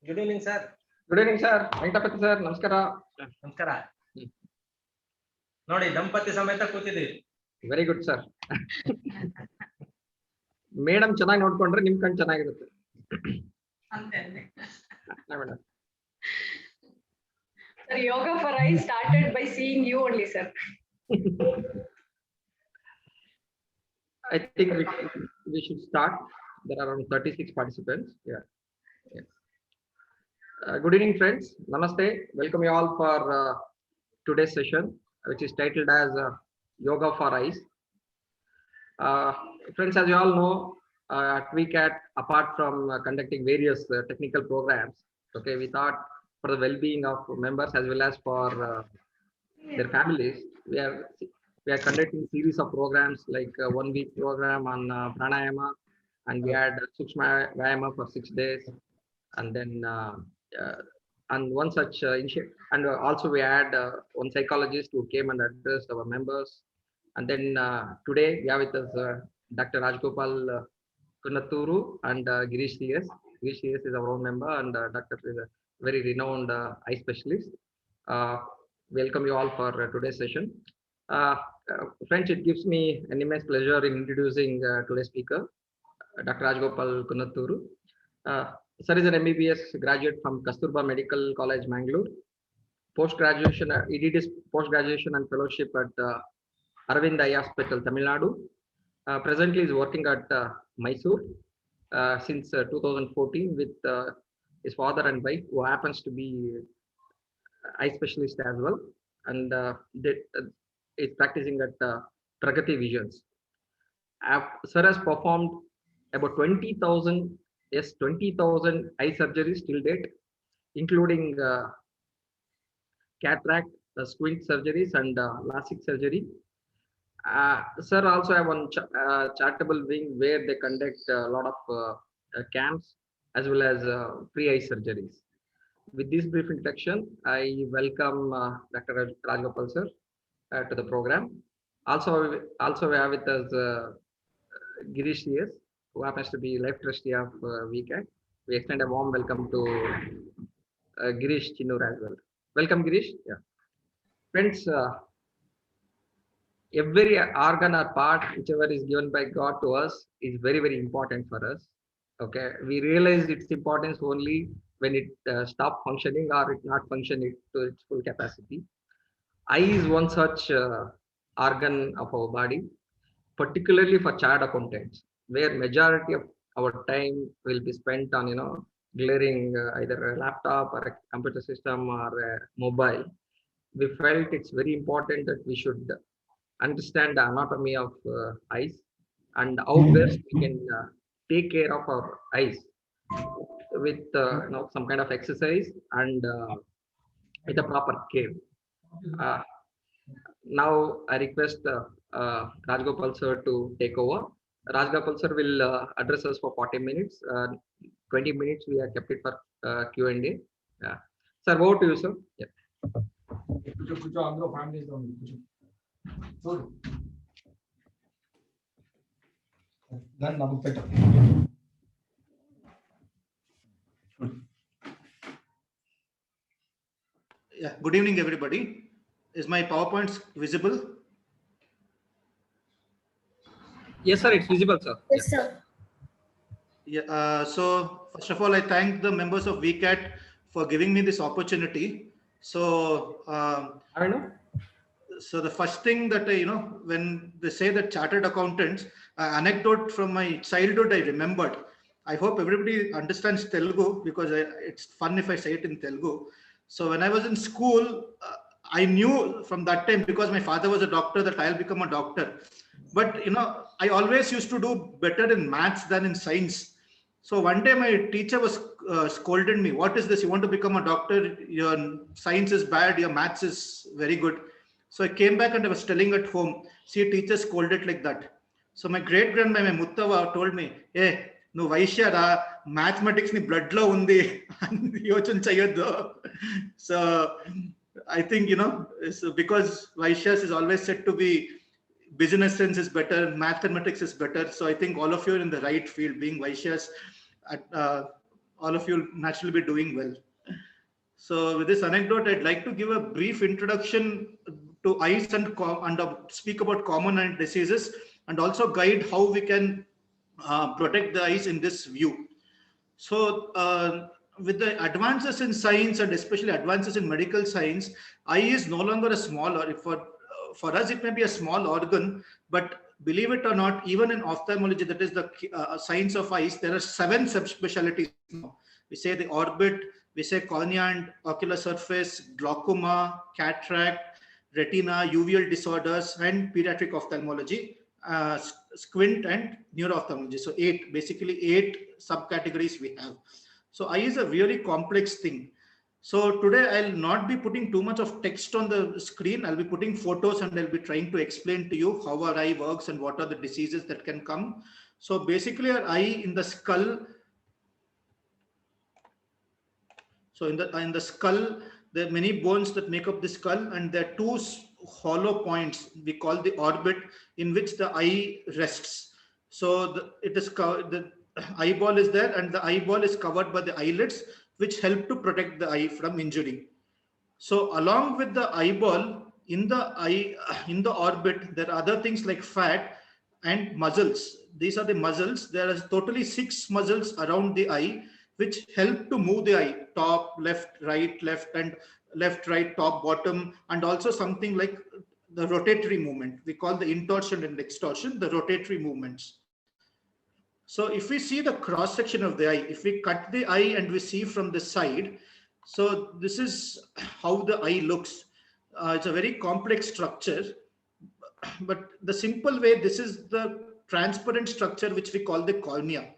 Good evening, sir. Good evening, sir. Venkatapati sir. Namaskara. ನಮಸ್ಕಾರ. ನೋಡಿ ದಂಪತಿ ಸಮೇತ ಕೂತಿದ್ದೀವಿ. Very good sir. ಮೇಡಮ್ ಚೆನ್ನಾಗಿ ನೋಡ್ಕೊಂಡ್ರೆ ನಿಮ್ ಕಣ್ ಚೆನ್ನಾಗಿರುತ್ತೆ. Sir, yoga for eyes started by seeing you only, sir. I think we should start. There are around 36 participants. Yeah. Good evening, friends. Namaste. Welcome you all for today's session, which is titled as Yoga for Eyes. Friends, as you all know, at VCAT, apart from conducting various technical programs, okay, we thought for the well-being of members as well as for their families, we are conducting series of programs like 1 week program on pranayama, and we had Sukshma Vyayama for 6 days, and then and one such and also we had one psychologist who came and addressed our members, and then today we have with us Dr.Rajgopal Kunnatur and Girish CS. Girish CS is our own member, and Dr. is a very renowned eye specialist. Welcome you all for today's session. Friends, it gives me an immense pleasure in introducing today's speaker, Dr. Rajgopal Kunnatur. Sir is an MBBS graduate from Kasturba Medical College, Mangalore. Post-graduation, he did his post-graduation and fellowship at Aravind Eye Hospital, Tamil Nadu. Presently, he is working at Mysore since 2014 with his father and wife, who happens to be eye specialist as well, and is practicing at Pragati Visions. Sir has performed about 20,000 eye surgeries till date, including cataract, squint surgeries, and LASIK surgery. Sir also have one charitable wing where they conduct a lot of camps as well as free eye surgeries. With this brief introduction, I welcome Dr. Rajgopal sir to the program. Also we have with us Girish CS, who happens to be life trustee of VCAT. We extend a warm welcome to Girish Chinnur as well. Welcome, Girish. Yeah. Friends, every organ or part, whichever is given by God to us, is very, very important for us. Okay, we realize its importance only when it stops functioning or it not functioning to its full capacity. Eye is one such organ of our body, particularly for chartered accountants, where majority of our time will be spent on glaring either a laptop or a computer system or a mobile. We felt it's very important that we should understand the anatomy of eyes and how best we can take care of our eyes with some kind of exercise and with a proper care. Now I request Rajgopal sir to take over. Rajgopal sir will address us for 40 minutes. 20 minutes we have kept it for Q&A. Sir, over to you, sir. Yeah. Yeah, good evening, everybody. Is my PowerPoint visible? Yes, sir, it's visible, sir. Yes, sir. Yeah, so first of all, I thank the members of VCAT for giving me this opportunity. So, I know. So the first thing that when they say that chartered accountants, anecdote from my childhood I remembered. I hope everybody understands Telugu because it's fun if I say it in Telugu. So when I was in school, I knew from that time, because my father was a doctor, that I'll become a doctor. But I always used to do better in maths than in science. So one day my teacher was scolded me. What is this? You want to become a doctor? Your science is bad. Your maths is very good. So I came back and I was telling at home. See, teacher scolded like that. So my great grandma, my Muttava, told me, "Hey, no Vaishya ra, mathematics ni blood lo undi. Yochun chayaddu." So I think it's because Vaishyas is always said to be business sense is better, mathematics is better. So I think all of you are in the right field, being Vaishyas. all of you will naturally be doing well. So with this anecdote, I'd like to give a brief introduction to eyes and speak about common eye diseases, and also guide how we can protect the eyes in this view. So with the advances in science, and especially advances in medical science, eye is no longer a small, or for us it may be a small organ, but believe it or not, even in ophthalmology, that is the science of eyes, there are 7 subspecialties now. We say the orbit, we say cornea and ocular surface, glaucoma, cataract, retina, uveal disorders, and pediatric ophthalmology, squint, and neuro-ophthalmology. So 8, basically 8 subcategories we have. So eye is a really complex thing. So today I'll not be putting too much of text on the screen. I'll be putting photos, and I'll be trying to explain to you how our eye works and what are the diseases that can come. So basically our eye in the skull. So in the skull, there are many bones that make up the skull, and there are 2 hollow points we call the orbit, in which the eye rests. So the eyeball is there, and the eyeball is covered by the eyelids, which help to protect the eye from injury. So along with the eyeball, in the orbit, there are other things like fat and muscles. These are the muscles. There are totally 6 muscles around the eye, which help to move the eye: top, left, and left, right, top, bottom, and also something like the rotatory movement. We call the intorsion and extorsion, the rotatory movements. So if we see the cross section of the eye, if we cut the eye and we see from the side, so this is how the eye looks. It's a very complex structure, but the simple way, this is the transparent structure which we call the cornea.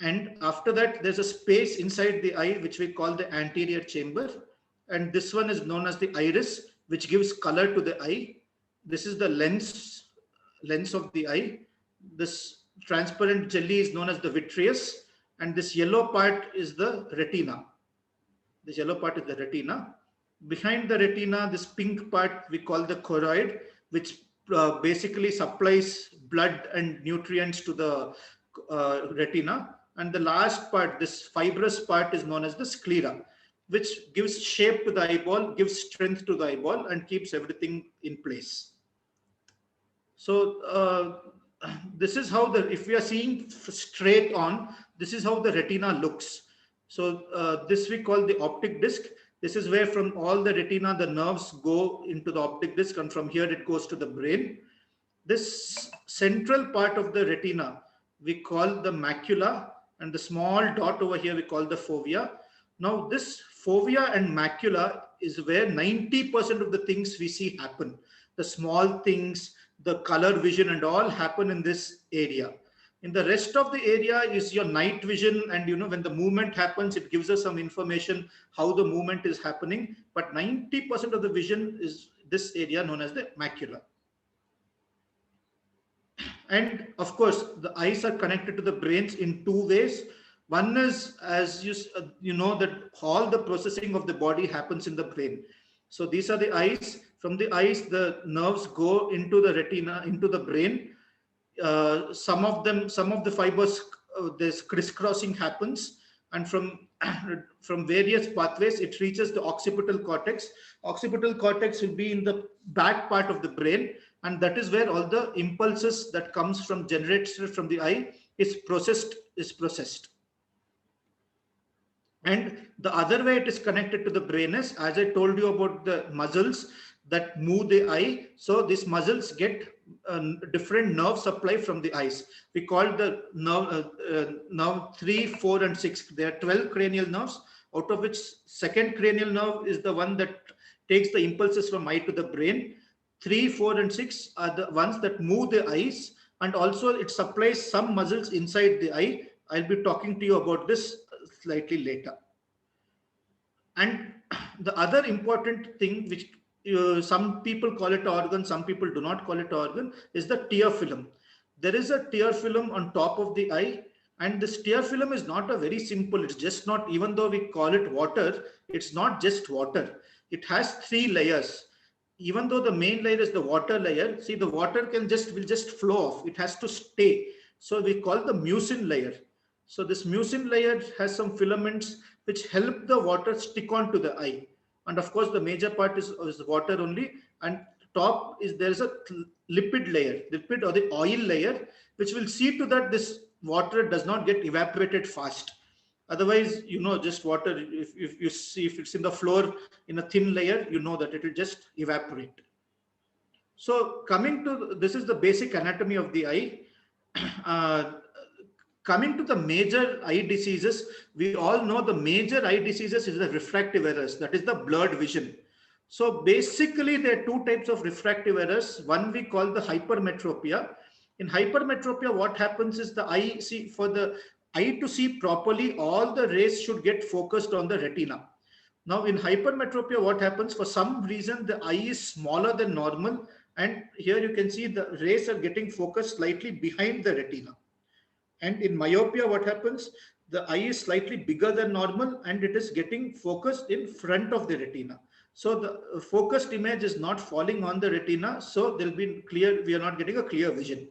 And after that, there's a space inside the eye which we call the anterior chamber. And this one is known as the iris, which gives color to the eye. This is the lens of the eye. This transparent jelly is known as the vitreous, and this yellow part is the retina. This yellow part is the retina. Behind the retina, this pink part we call the choroid, which basically supplies blood and nutrients to the retina. And the last part, this fibrous part, is known as the sclera, which gives shape to the eyeball, gives strength to the eyeball, and keeps everything in place. So this is how if we are seeing straight on, this is how the retina looks. So this we call the optic disc. This is where from all the retina, the nerves go into the optic disc, and from here it goes to the brain. This central part of the retina we call the macula, and the small dot over here we call the fovea. Now this fovea and macula is where 90% of the things we see happen. The small things, the color vision, and all happen in this area. In the rest of the area is your night vision, and when the movement happens, it gives us some information how the movement is happening. But 90% of the vision is this area known as the macula. And of course, the eyes are connected to the brains in 2 ways. One is, as you know, that all the processing of the body happens in the brain. So these are the eyes. From the eyes, the nerves go into the retina, into the brain. Some of the fibers, this crisscrossing happens, and from various pathways, it reaches the occipital cortex. Occipital cortex will be in the back part of the brain, and that is where all the impulses that comes from generated from the eye is processed. And the other way it is connected to the brain is, as I told you about the muscles that move the eye. So these muscles get different nerve supply from the eyes. We call the nerve 3, 4, and 6. There are 12 cranial nerves, out of which second cranial nerve is the one that takes the impulses from eye to the brain. 3, 4, and 6 are the ones that move the eyes, and also it supplies some muscles inside the eye. I'll be talking to you about this slightly later. And the other important thing, which some people call it organ, some people do not call it organ, is the tear film. There is a tear film on top of the eye, and this tear film is not a very simple, it's just not, even though we call it water, it's not just water. It has 3 layers. Even though the main layer is the water layer, see, the water will just flow off. It has to stay. So we call the mucin layer. So this mucin layer has some filaments which help the water stick onto the eye. And of course, the major part is water only. And top is there is a lipid layer, lipid or the oil layer, which will see to that this water does not get evaporated fast. Otherwise, just water, if you see if it's in the floor in a thin layer, that it will just evaporate. So coming to, this is the basic anatomy of the eye. Coming to the major eye diseases, we all know the major eye diseases is the refractive errors, that is the blurred vision. So basically there are two types of refractive errors. One we call the hypermetropia. In hypermetropia, what happens is the eye, for the eye to see properly, all the rays should get focused on the retina. Now in hypermetropia, what happens, for some reason the eye is smaller than normal, and here you can see the rays are getting focused slightly behind the retina. And in myopia, what happens, the eye is slightly bigger than normal and it is getting focused in front of the retina. So the focused image is not falling on the retina, so there will be we are not getting a clear vision.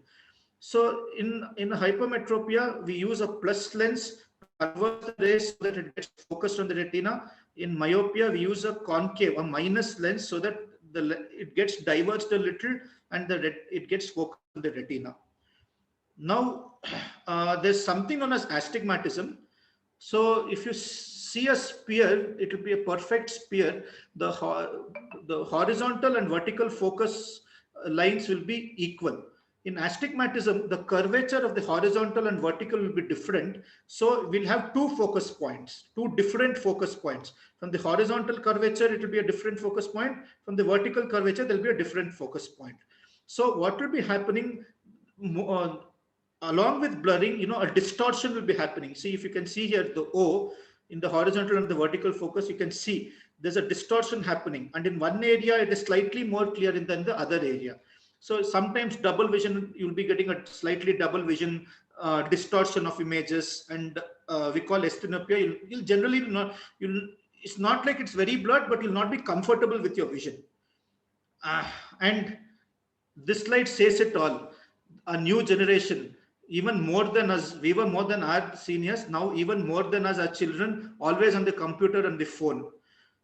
So in hypermetropia, we use a plus lens to convert the rays so that it gets focused on the retina. In myopia, we use a concave, a minus lens, so that it gets diverged a little and it gets focused on the retina. Now, there's something known as astigmatism. So if you see a sphere, it will be a perfect sphere. The horizontal and vertical focus lines will be equal. In astigmatism, the curvature of the horizontal and vertical will be different. So we'll have two focus points, two different focus points. From the horizontal curvature, it will be a different focus point. From the vertical curvature, there will be a different focus point. So what will be happening along with blurring, a distortion will be happening. See, if you can see here, the O in the horizontal and the vertical focus, you can see there's a distortion happening. And in one area, it is slightly more clear than the other area. So sometimes double vision, you'll be getting a slightly double vision distortion of images, and we call asthenopia. You'll generally not, it's not like it's very blurred, but you'll not be comfortable with your vision. And this slide says it all. A new generation, even more than us, we were more than our seniors, now even more than us, our children, always on the computer and the phone.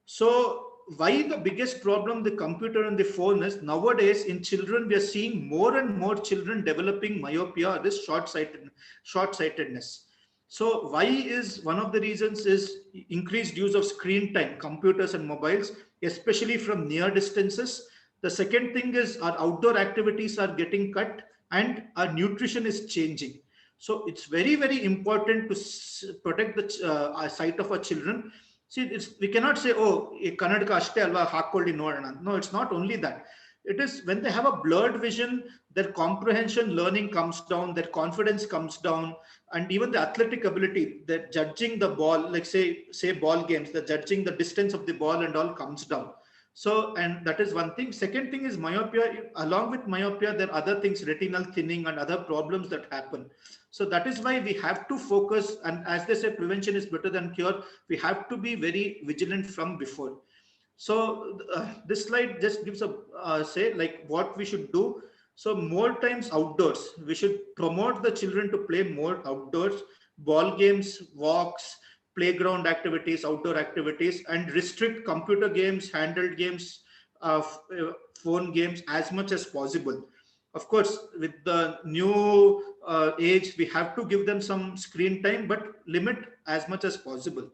So why the biggest problem the computer and the phone is, nowadays in children, we are seeing more and more children developing myopia, or this short-sightedness. So why is one of the reasons is increased use of screen time, computers and mobiles, especially from near distances. The second thing is our outdoor activities are getting cut and our nutrition is changing. So it's very, very important to protect the sight of our children. See, we cannot say, oh, Kannadaka ashte alva hakkoldi nodana. No, it's not only that. It is when they have a blurred vision, their comprehension learning comes down, their confidence comes down, and even the athletic ability, that judging the ball, like say ball games, the judging the distance of the ball and all comes down. So, and that is one thing. Second thing is myopia. Along with myopia, there are other things, retinal thinning and other problems that happen. So that is why we have to focus. And as they say, prevention is better than cure. We have to be very vigilant from before. So this slide just gives a say like what we should do. So more times outdoors, we should promote the children to play more outdoors, ball games, walks, playground activities, outdoor activities, and restrict computer games, handheld games, phone games as much as possible. Of course, with the new age, we have to give them some screen time, but limit as much as possible.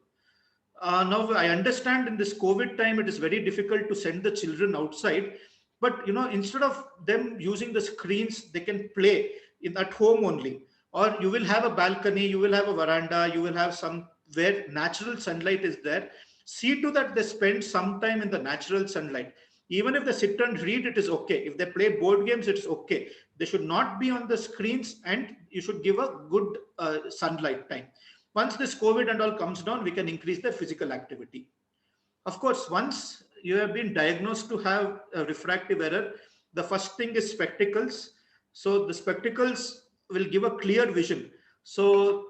Now, I understand in this COVID time, it is very difficult to send the children outside, but instead of them using the screens, they can play at home only. Or you will have a balcony, you will have a veranda, you will have some where natural sunlight is there. See to that they spend some time in the natural sunlight. Even if they sit and read, it is okay. If they play board games, it's okay. They should not be on the screens, and you should give a good sunlight time. Once this COVID and all comes down, we can increase the physical activity. Of course, once you have been diagnosed to have a refractive error, the first thing is spectacles. So the spectacles will give a clear vision. So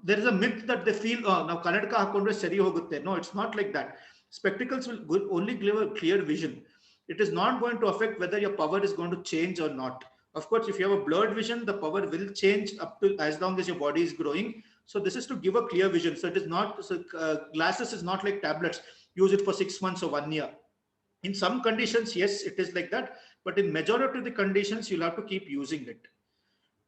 there is a myth that they feel, oh, now Kannadaka hakondre sari hogutte. No, it's not like that. Spectacles will only give a clear vision. It is not going to affect whether your power is going to change or not. Of course, if you have a blurred vision, the power will change up to as long as your body is growing. So this is to give a clear vision. So it is not, so glasses is not like tablets. Use it for 6 months or 1 year. In some conditions, yes, it is like that. But in majority of the conditions, you'll have to keep using it.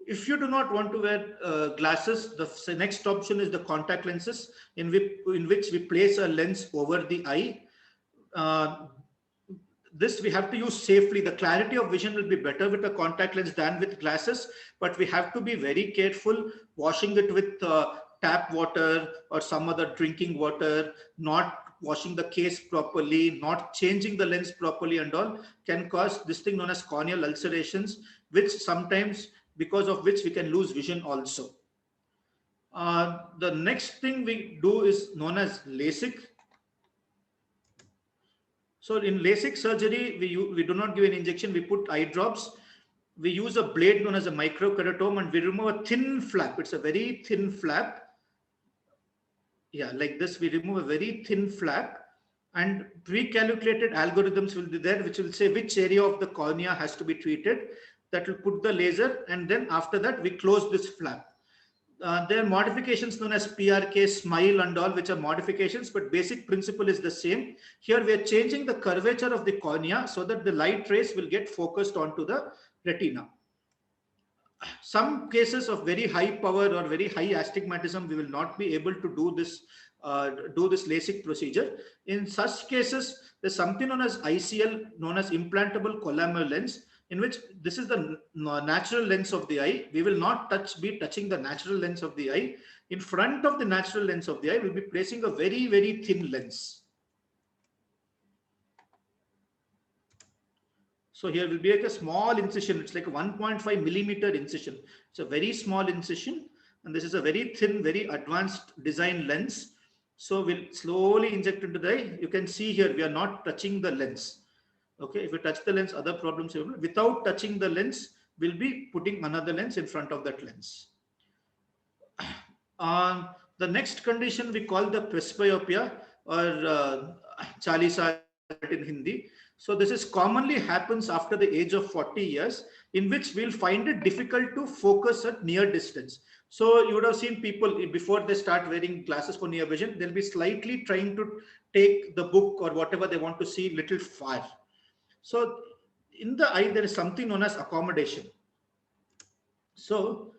If you do not want to wear glasses, the next option is the contact lenses, in which we place a lens over the eye. This we have to use safely. The clarity of vision will be better with a contact lens than with glasses, but we have to be very careful washing it with tap water or some other drinking water, not washing the case properly, not changing the lens properly and all can cause this thing known as corneal ulcerations, which sometimes because of which we can lose vision also. The next thing we do is known as LASIK. So in LASIK surgery, we do not give an injection, we put eye drops. We use a blade known as a microkeratome and we remove a thin flap. It's a very thin flap. Yeah, like this, we remove a very thin flap and pre-calculated algorithms will be there, which will say which area of the cornea has to be treated. That will put the laser, and then after that, we close this flap. There are modifications known as PRK, SMILE and all, which are modifications, but basic principle is the same. Here we are changing the curvature of the cornea so that the light rays will get focused onto the retina. Some cases of very high power or very high astigmatism, we will not be able to do this LASIK procedure. In such cases, there's something known as ICL, known as implantable columnar lens, in which this is the natural lens of the eye. We will not be touching the natural lens of the eye. In front of the natural lens of the eye, we'll be placing a very, very thin lens. So here will be like a small incision. It's like a 1.5 millimeter incision. It's a very small incision. And this is a very thin, very advanced design lens. So we'll slowly inject into the eye. You can see here, we are not touching the lens. Okay, if we touch the lens, other problems. Without touching the lens, we'll be putting another lens in front of that lens. The next condition we call the presbyopia or chalisa in Hindi. So this is commonly happens after the age of 40 years, in which we'll find it difficult to focus at near distance. So you would have seen people before they start wearing glasses for near vision, they'll be slightly trying to take the book or whatever they want to see little far. So in the eye, there is something known as accommodation. So,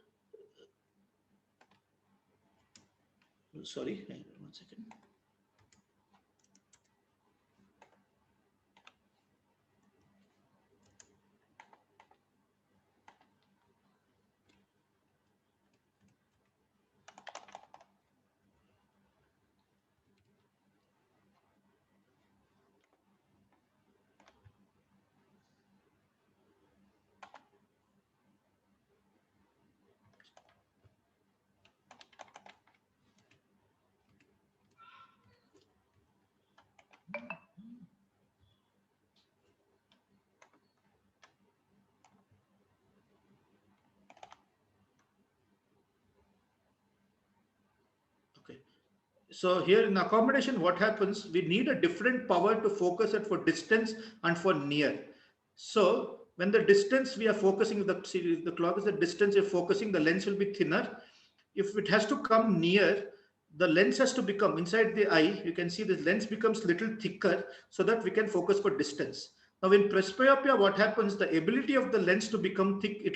sorry, 1 second. Okay. So here in accommodation, what happens? We need a different power to focus it for distance and for near. So when the distance we are focusing, the clock is the distance you're focusing, the lens will be thinner. If it has to come near, the lens has to become inside the eye. You can see the lens becomes little thicker so that we can focus for distance. Now in presbyopia, what happens? The ability of the lens to become thick, the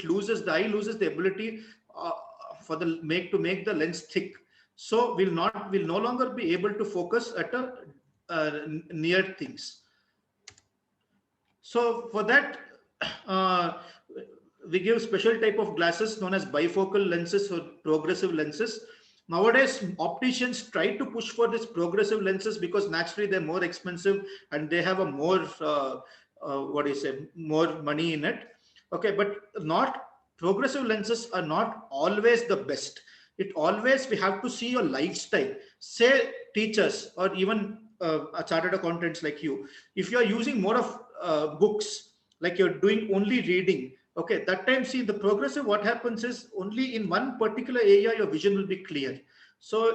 eye loses the ability to make the lens thick. So we'll no longer be able to focus at near things. So for that, we give special type of glasses known as bifocal lenses or progressive lenses. Nowadays, opticians try to push for this progressive lenses because naturally they're more expensive and they have a more, more money in it. Okay, but progressive lenses are not always the best. We have to see your lifestyle. Say teachers or even chartered accountants like you, if you are using more of books, like you're doing only reading, okay, that time, see the progressive, what happens is only in one particular area your vision will be clear. So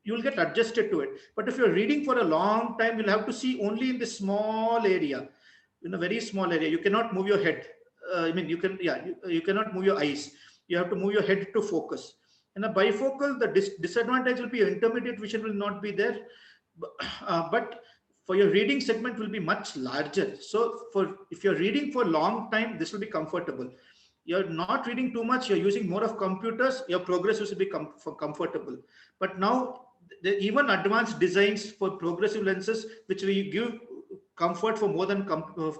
you'll get adjusted to it. But if you're reading for a long time, you'll have to see only in this small area, in a very small area. You cannot move your head. I mean, you can, yeah, you cannot move your eyes. You have to move your head to focus. In a bifocal, the disadvantage will be your intermediate vision will not be there, but for your reading segment will be much larger. So if you're reading for a long time, this will be comfortable. You're not reading too much, you're using more of computers, your progress will be comfortable. But now even advanced designs for progressive lenses, which we give comfort for more than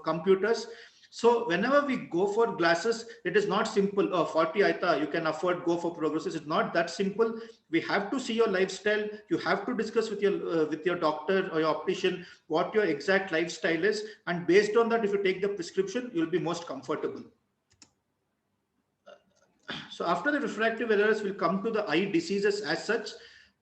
computers. So whenever we go for glasses, it is not simple. Oh, 40 aita, you can afford, go for progressives. It's not that simple. We have to see your lifestyle. You have to discuss with your doctor or your optician what your exact lifestyle is, and based on that, if you take the prescription, you'll be most comfortable. So after the refractive errors, we'll come to the eye diseases as such.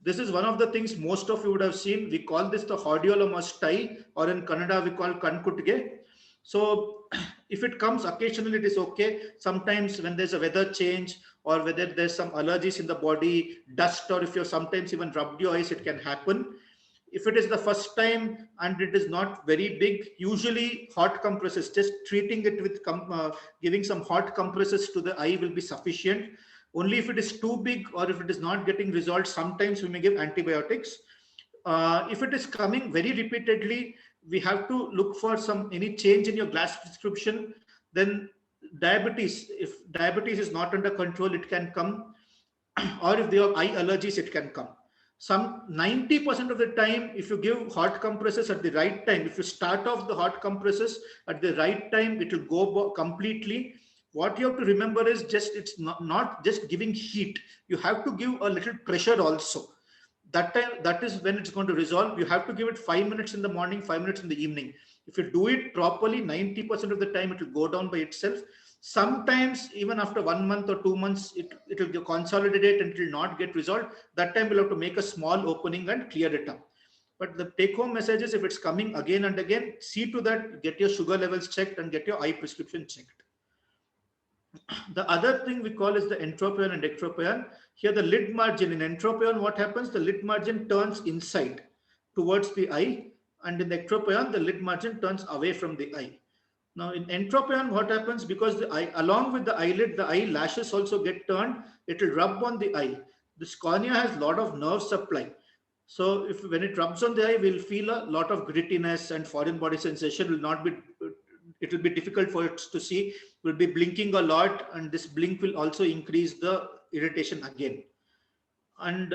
This is one of the things most of you would have seen. We call this the hordeolum tie, or in Kannada we call kankutge. So if it comes occasionally, it is okay. Sometimes when there's a weather change, or whether there's some allergies in the body, dust, or if you're sometimes even rubbed your eyes, it can happen. If it is the first time and it is not very big, usually hot compresses, just treating it with giving some hot compresses to the eye will be sufficient. Only if it is too big or if it is not getting resolved, sometimes we may give antibiotics. If it is coming very repeatedly, we have to look for any change in your glass prescription. Then diabetes, if diabetes is not under control, it can come. Or if they have eye allergies, it can come. Some 90% of the time, if you give hot compresses at the right time, if you start off the hot compresses at the right time, it will go completely. What you have to remember is it's not just giving heat. You have to give a little pressure also. That time, that is when it's going to resolve. You have to give it 5 minutes in the morning, 5 minutes in the evening. If you do it properly, 90% of the time it will go down by itself. Sometimes even after 1 month or 2 months, it will consolidate and it will not get resolved. That time we'll have to make a small opening and clear it up. But the take home message is, if it's coming again and again, see to that, get your sugar levels checked and get your eye prescription checked. The other thing we call is the entropion and ectropion. Here the lid margin, in entropion, what happens? The lid margin turns inside towards the eye, and in the ectropion, the lid margin turns away from the eye. Now in entropion, what happens? Because the eye, along with the eyelid, the eyelashes also get turned. It will rub on the eye. This cornea has a lot of nerve supply. So when it rubs on the eye, we'll feel a lot of grittiness and foreign body sensation. It will be difficult for it to see. We'll be blinking a lot, and this blink will also increase the irritation again. And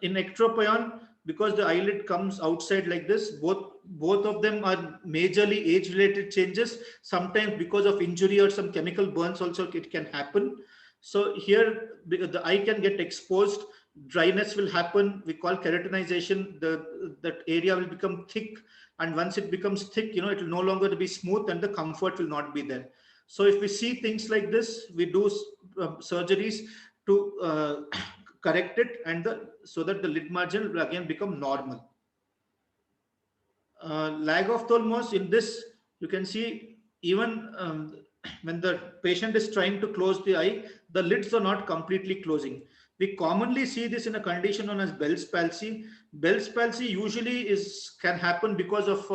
in ectropion, because the eyelid comes outside like this, both of them are majorly age-related changes. Sometimes because of injury or some chemical burns also it can happen. So here the eye can get exposed, dryness will happen. We call keratinization. That area will become thick, and once it becomes thick, it will no longer be smooth, and the comfort will not be there. So if we see things like this, we do surgeries to correct it, and so that the lid margin will again become normal. Lag of thalmos, in this you can see, even when the patient is trying to close the eye, the lids are not completely closing. We commonly see this in a condition known as Bell's palsy. Bell's palsy usually can happen because of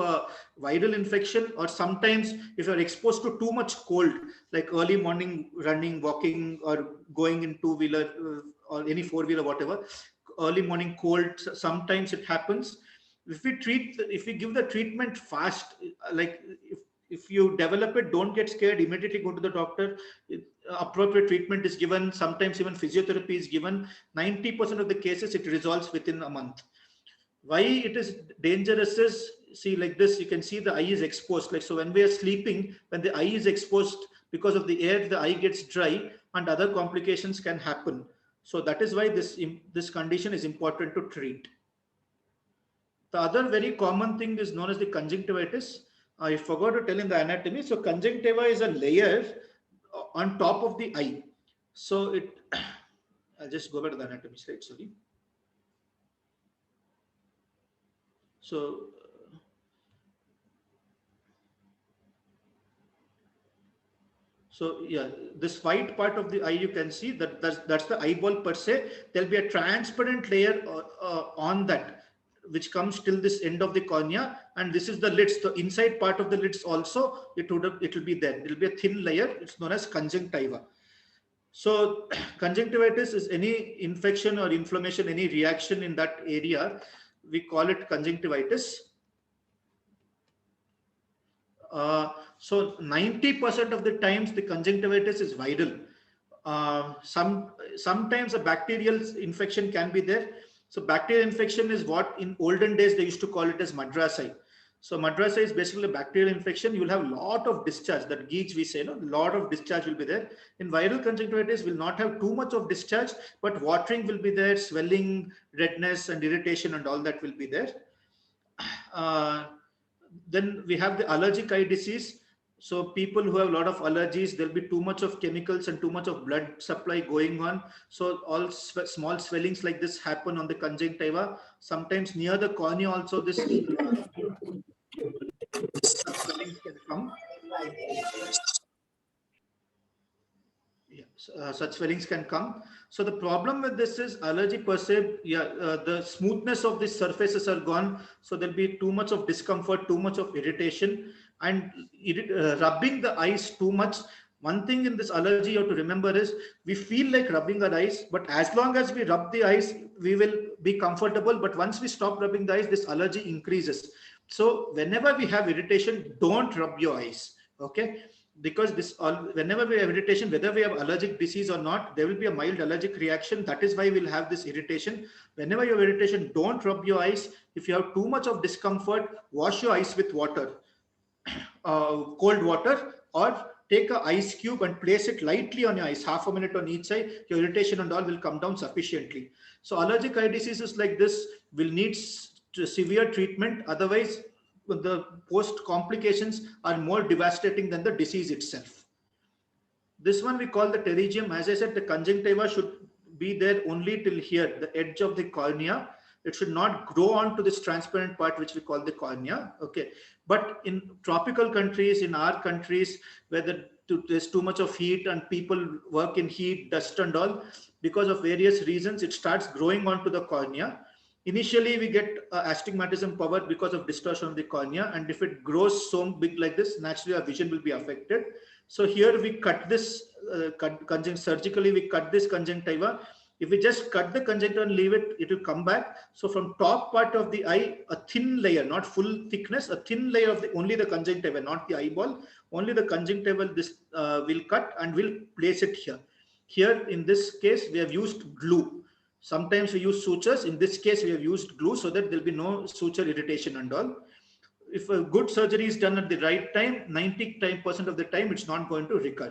viral infection, or sometimes if you're exposed to too much cold, like early morning running, walking, or going in two-wheeler or any four-wheeler, whatever, early morning cold, sometimes it happens. If we give the treatment fast, like if you develop it, don't get scared, immediately go to the doctor. Appropriate treatment is given, sometimes even physiotherapy is given. 90% of the cases it resolves within a month. Why it is dangerous is, see, like this, you can see the eye is exposed. Like, so when we are sleeping, when the eye is exposed, because of the air, the eye gets dry and other complications can happen. So that is why this condition is important to treat. The other very common thing is known as the conjunctivitis. I forgot to tell in the anatomy. So conjunctiva is a layer on top of the eye. So I'll just go back to the anatomy slide, sorry. So yeah, this white part of the eye, you can see that's the eyeball per se. There'll be a transparent layer on that. which comes till this end of the cornea, and this is the lids. The inside part of the lids also, it will be there. It will be a thin layer. It's known as conjunctiva. So conjunctivitis is any infection or inflammation, any reaction in that area. We call it conjunctivitis. So 90% of the times the conjunctivitis is viral. Sometimes a bacterial infection can be there. So bacterial infection is what in olden days they used to call it as madrasai. So madrasai is basically a bacterial infection. You will have a lot of discharge. That geeks we say, no, a lot of discharge will be there. In viral conjunctivitis, will not have too much of discharge, but watering will be there, swelling, redness, and irritation, and all that will be there. Then we have the allergic eye disease. So people who have a lot of allergies, there'll be too much of chemicals and too much of blood supply going on. So all small swellings like this happen on the conjunctiva. Sometimes near the cornea also this swellings can come. Such swellings can come. So the problem with this is allergy per se, the smoothness of the surfaces are gone. So there'll be too much of discomfort, too much of irritation, and rubbing the eyes too much. One thing in this allergy you have to remember is we feel like rubbing our eyes, but as long as we rub the eyes, we will be comfortable. But once we stop rubbing the eyes, this allergy increases. So whenever we have irritation, don't rub your eyes. Okay. Because whenever we have irritation, whether we have allergic disease or not, there will be a mild allergic reaction. That is why we'll have this irritation. Whenever you have irritation, don't rub your eyes. If you have too much of discomfort, wash your eyes with water, cold water, or take an ice cube and place it lightly on your eyes, half a minute on each side. Your irritation and all will come down sufficiently. So allergic eye diseases like this will need severe treatment. Otherwise, the post complications are more devastating than the disease itself. This one we call the pterygium. As I said, the conjunctiva should be there only till here, the edge of the cornea. It should not grow on to this transparent part, which we call the cornea. Okay. But in tropical countries, in our countries, where there's too much of heat and people work in heat, dust and all, because of various reasons, it starts growing onto the cornea. Initially, we get astigmatism power because of distortion of the cornea. And if it grows so big like this, naturally our vision will be affected. So here we cut this, surgically we cut this conjunctiva. If we just cut the conjunctiva and leave it, it will come back. So from top part of the eye, a thin layer, not full thickness, a thin layer of only the conjunctiva, not the eyeball, only the conjunctiva, this will cut and we'll place it here. Here in this case, we have used glue. Sometimes we use sutures. In this case, we have used glue so that there'll be no suture irritation and all. If a good surgery is done at the right time, 90% of the time, it's not going to recur.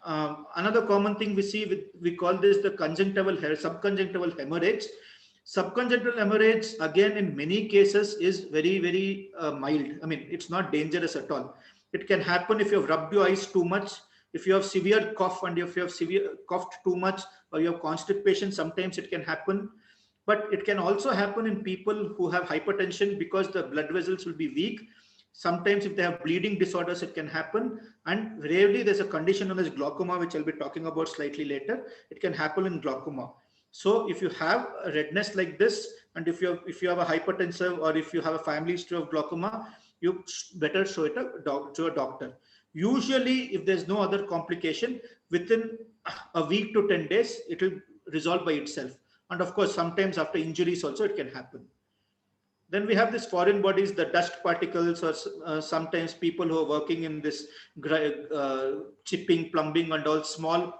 Another common thing we see, we call this the subconjunctival hemorrhage. Subconjunctival hemorrhage, again, in many cases is very, very mild. I mean, it's not dangerous at all. It can happen if you have rubbed your eyes too much, if you have severe cough and if you have coughed too much, or you have constipation, sometimes it can happen. But it can also happen in people who have hypertension because the blood vessels will be weak. Sometimes if they have bleeding disorders, it can happen. And rarely there's a condition known as glaucoma, which I'll be talking about slightly later. It can happen in glaucoma. So if you have a redness like this, and if you have a hypertensive, or if you have a family history of glaucoma, you better show it to a doctor. Usually, if there's no other complication, within a week to 10 days, it will resolve by itself. And of course, sometimes after injuries also, it can happen. Then we have these foreign bodies, the dust particles, or sometimes people who are working in this chipping, plumbing and all, small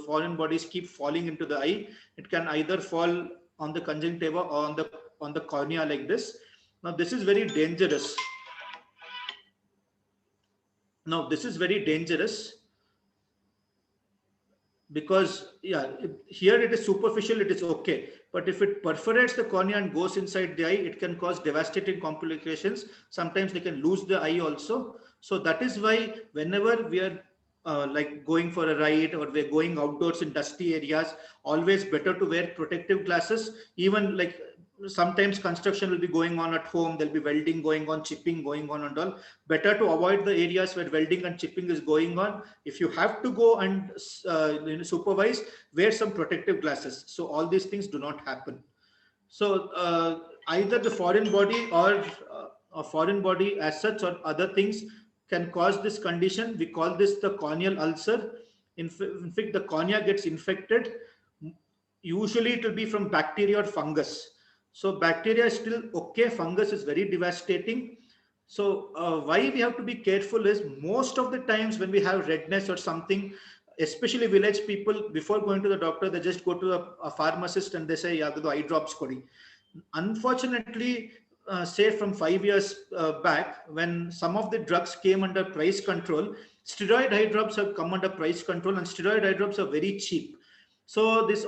foreign bodies keep falling into the eye. It can either fall on the conjunctiva or on the cornea like this. Now, this is very dangerous. Because here it is superficial, it is okay. But if it perforates the cornea and goes inside the eye, it can cause devastating complications. Sometimes they can lose the eye also. So that is why whenever we are like going for a ride, or we're going outdoors in dusty areas, always better to wear protective glasses. Even like sometimes construction will be going on at home, there'll be welding going on, chipping going on and all. Better to avoid the areas where welding and chipping is going on. If you have to go and supervise, wear some protective glasses, so all these things do not happen. So either the foreign body or a foreign body as such or other things can cause this condition. We call this the corneal ulcer. In fact, the cornea gets infected. Usually it will be from bacteria or fungus. So bacteria is still okay. Fungus is very devastating. So why we have to be careful is most of the times when we have redness or something, especially village people, before going to the doctor, they just go to a pharmacist and they say, yeah, the eye drops kodi. Unfortunately, say from 5 years back, when some of the drugs came under price control, steroid eye drops have come under price control, and steroid eye drops are very cheap. So this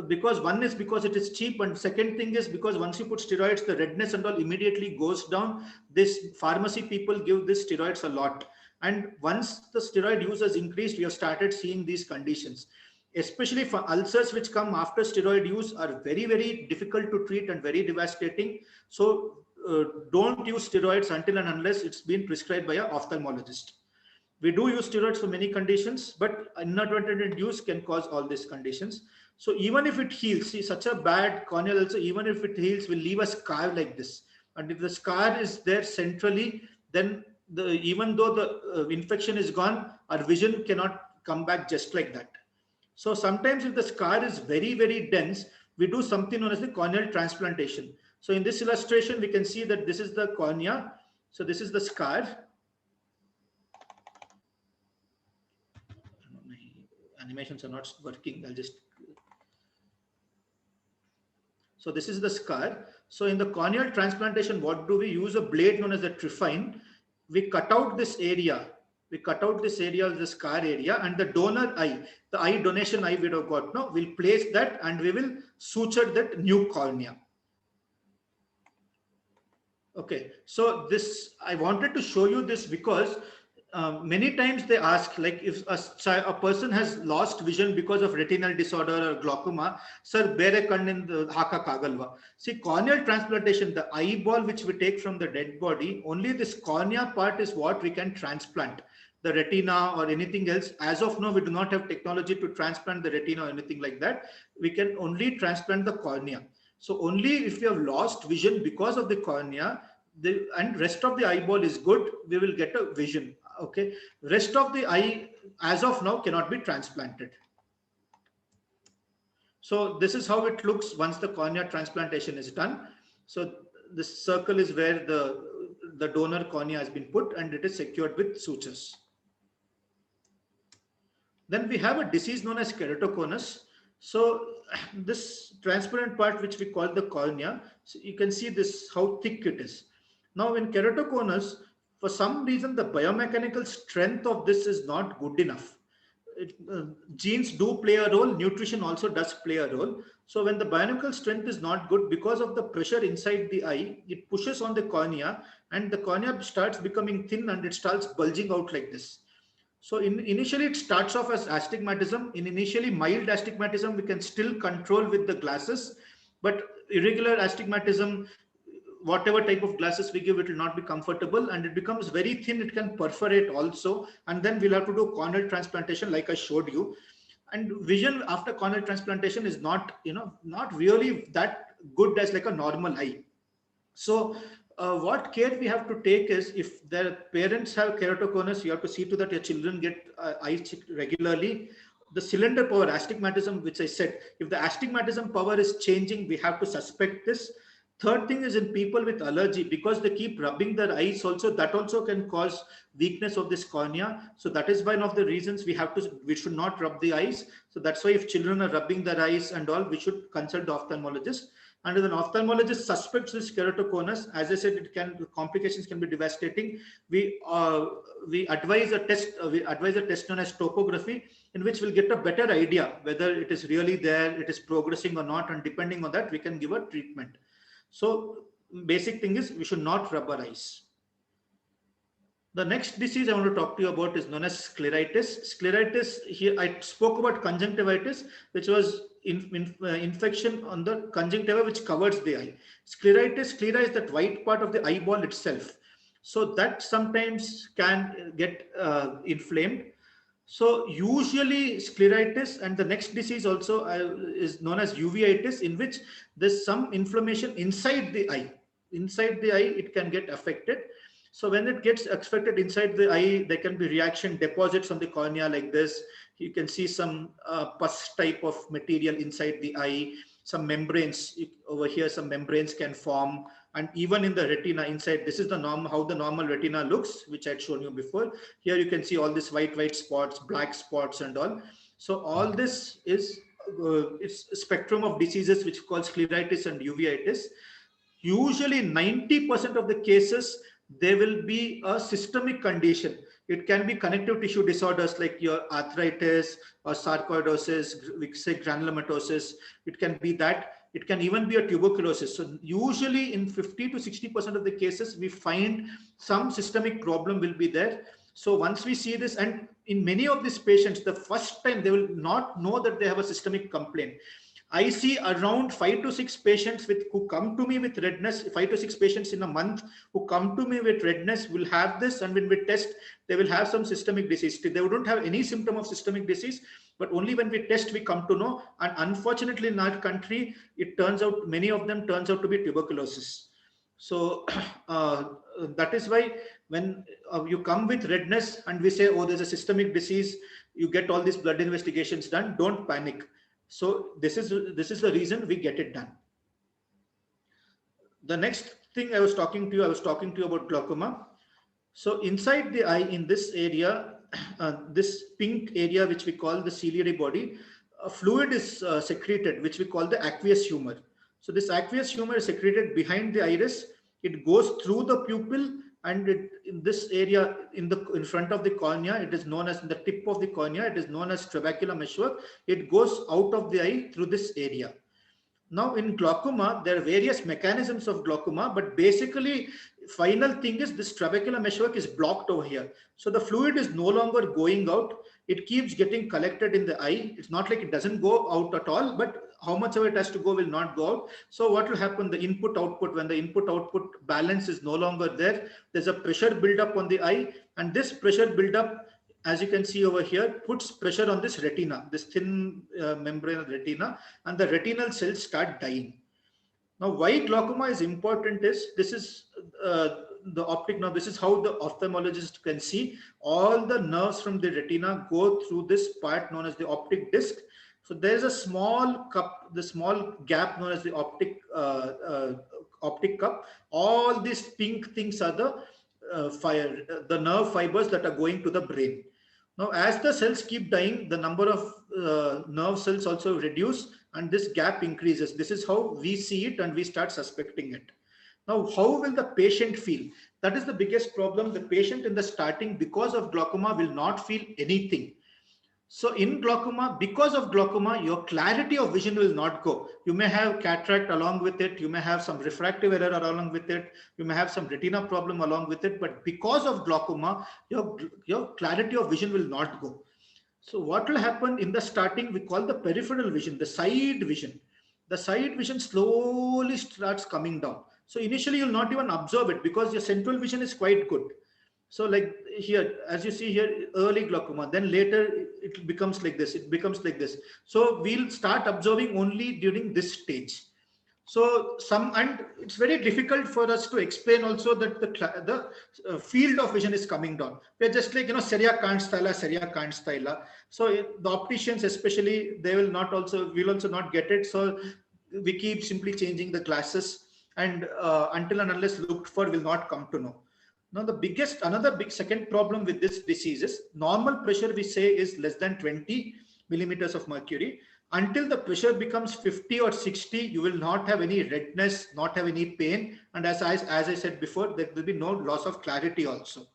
because one is because it is cheap, and second thing is because once you put steroids, the redness and all immediately goes down. This pharmacy people give this steroids a lot, and once the steroid use has increased, we have started seeing these conditions. Especially for ulcers which come after steroid use are very, very difficult to treat and very devastating. So don't use steroids until and unless it's been prescribed by an ophthalmologist. We do use steroids for many conditions, but inadvertent use can cause all these conditions. So even if it heals, see, such a bad corneal ulcer, even if it heals, will leave a scar like this. And if the scar is there centrally, then even though the infection is gone, our vision cannot come back just like that. So sometimes if the scar is very, very dense, we do something known as the corneal transplantation. So in this illustration, we can see that this is the cornea. So this is the scar. My animations are not working. I'll just. So this is the scar. So in the corneal transplantation, what do we use? A blade known as the trephine. We cut out this area. We cut out this area of the scar area, and the donor eye, the eye donation eye we have got now, we'll place that and we will suture that new cornea. Okay, so this, I wanted to show you this because many times they ask, like if a person has lost vision because of retinal disorder or glaucoma, sir, bere kannin haka kagalva. See, corneal transplantation, the eyeball which we take from the dead body, only this cornea part is what we can transplant. The retina or anything else, as of now, we do not have technology to transplant the retina or anything like that. We can only transplant the cornea. So only if you have lost vision because of the cornea, and rest of the eyeball is good, we will get a vision. Okay, rest of the eye as of now cannot be transplanted. So this is how it looks once the cornea transplantation is done. So this circle is where the donor cornea has been put, and it is secured with sutures. Then we have a disease known as keratoconus. So this transparent part which we call the cornea, so you can see this, how thick it is. Now in keratoconus, for some reason, the biomechanical strength of this is not good enough. Genes do play a role, nutrition also does play a role. So when the biomechanical strength is not good, because of the pressure inside the eye, it pushes on the cornea, and the cornea starts becoming thin and it starts bulging out like this. So initially it starts off as astigmatism. In initially mild astigmatism, we can still control with the glasses, but irregular astigmatism, whatever type of glasses we give, it will not be comfortable, and it becomes very thin. It can perforate also, and then we'll have to do corneal transplantation like I showed you. And vision after corneal transplantation is not, not really that good as like a normal eye. So what care we have to take is, if their parents have keratoconus, you have to see to that your children get eyes checked regularly. The cylinder power, astigmatism, which I said, if the astigmatism power is changing, we have to suspect this. Third thing is in people with allergy, because they keep rubbing their eyes also, that also can cause weakness of this cornea. So that is one of the reasons we should not rub the eyes. So that's why if children are rubbing their eyes and all, we should consult the ophthalmologist. And if an ophthalmologist suspects this keratoconus, as I said, the complications can be devastating. We advise a test. We advise a test known as topography, in which we'll get a better idea whether it is really there, it is progressing or not, and depending on that, we can give a treatment. So basic thing is we should not rub our eyes. The next disease I want to talk to you about is known as scleritis. Scleritis, here I spoke about conjunctivitis, which was infection on the conjunctiva which covers the eye. Scleritis, sclera is that white part of the eyeball itself. So that sometimes can get inflamed. So usually scleritis, and the next disease also is known as uveitis, in which there's some inflammation inside the eye. Inside the eye, it can get affected. So when it gets affected inside the eye, there can be reaction deposits on the cornea like this. You can see some pus type of material inside the eye, some membranes over here, some membranes can form. And even in the retina inside, this is the how the normal retina looks, which I had shown you before. Here you can see all these white spots, black spots and all. So all this is it's a spectrum of diseases which called scleritis and uveitis. Usually 90% of the cases, there will be a systemic condition. It can be connective tissue disorders like your arthritis or sarcoidosis, we say granulomatosis. It can be that. It can even be a tuberculosis. So usually in 50 to 60% of the cases, we find some systemic problem will be there. So once we see this, and in many of these patients, the first time they will not know that they have a systemic complaint. I see around 5 to 6 patients who come to me with redness, 5 to 6 patients in a month who come to me with redness will have this, and when we test, they will have some systemic disease. They don't have any symptom of systemic disease, but only when we test, we come to know. And unfortunately, in our country, it turns out, many of them turns out to be tuberculosis. So that is why when you come with redness and we say, oh, there's a systemic disease, you get all these blood investigations done, don't panic. So this is the reason we get it done. The next thing I was talking to you about glaucoma. So inside the eye, in this area, this pink area, which we call the ciliary body, a fluid is secreted, which we call the aqueous humor. So this aqueous humor is secreted behind the iris. It goes through the pupil, and in this area, in front of the cornea, it is known as, in the tip of the cornea, it is known as trabecular meshwork. It goes out of the eye through this area. Now in glaucoma, there are various mechanisms of glaucoma, but basically final thing is this trabecular meshwork is blocked over here. So the fluid is no longer going out. It keeps getting collected in the eye. It's not like it doesn't go out at all, but how much of it has to go will not go out. So what will happen, the input output, when the input output balance is no longer there, there's a pressure buildup on the eye, and this pressure buildup, as you can see over here, puts pressure on this retina, this thin membrane of retina, and the retinal cells start dying. Now, why glaucoma is important is, this is the optic nerve. This is how the ophthalmologist can see. All the nerves from the retina go through this part known as the optic disc. So there's a small cup, the small gap known as the optic cup. All these pink things are the nerve fibers that are going to the brain. Now, as the cells keep dying, the number of nerve cells also reduce, and this gap increases. This is how we see it, and we start suspecting it. Now, how will the patient feel? That is the biggest problem. The patient in the starting, because of glaucoma, will not feel anything. So in glaucoma, because of glaucoma, your clarity of vision will not go. You may have cataract along with it. You may have some refractive error along with it. You may have some retina problem along with it. But because of glaucoma, your clarity of vision will not go. So what will happen in the starting, we call the peripheral vision, the side vision. The side vision slowly starts coming down. So initially you'll not even observe it because your central vision is quite good. So like here, as you see here, early glaucoma, then later it becomes like this, it becomes like this. So we'll start observing only during this stage. So and it's very difficult for us to explain also that the field of vision is coming down. We're just like, Seria can't styla. So the opticians especially, we'll also not get it. So we keep simply changing the glasses, and until and unless looked for, will not come to know. Now, another big second problem with this disease is normal pressure, we say, is less than 20 millimeters of mercury. Until the pressure becomes 50 or 60, you will not have any redness, not have any pain. And as I said before, there will be no loss of clarity also.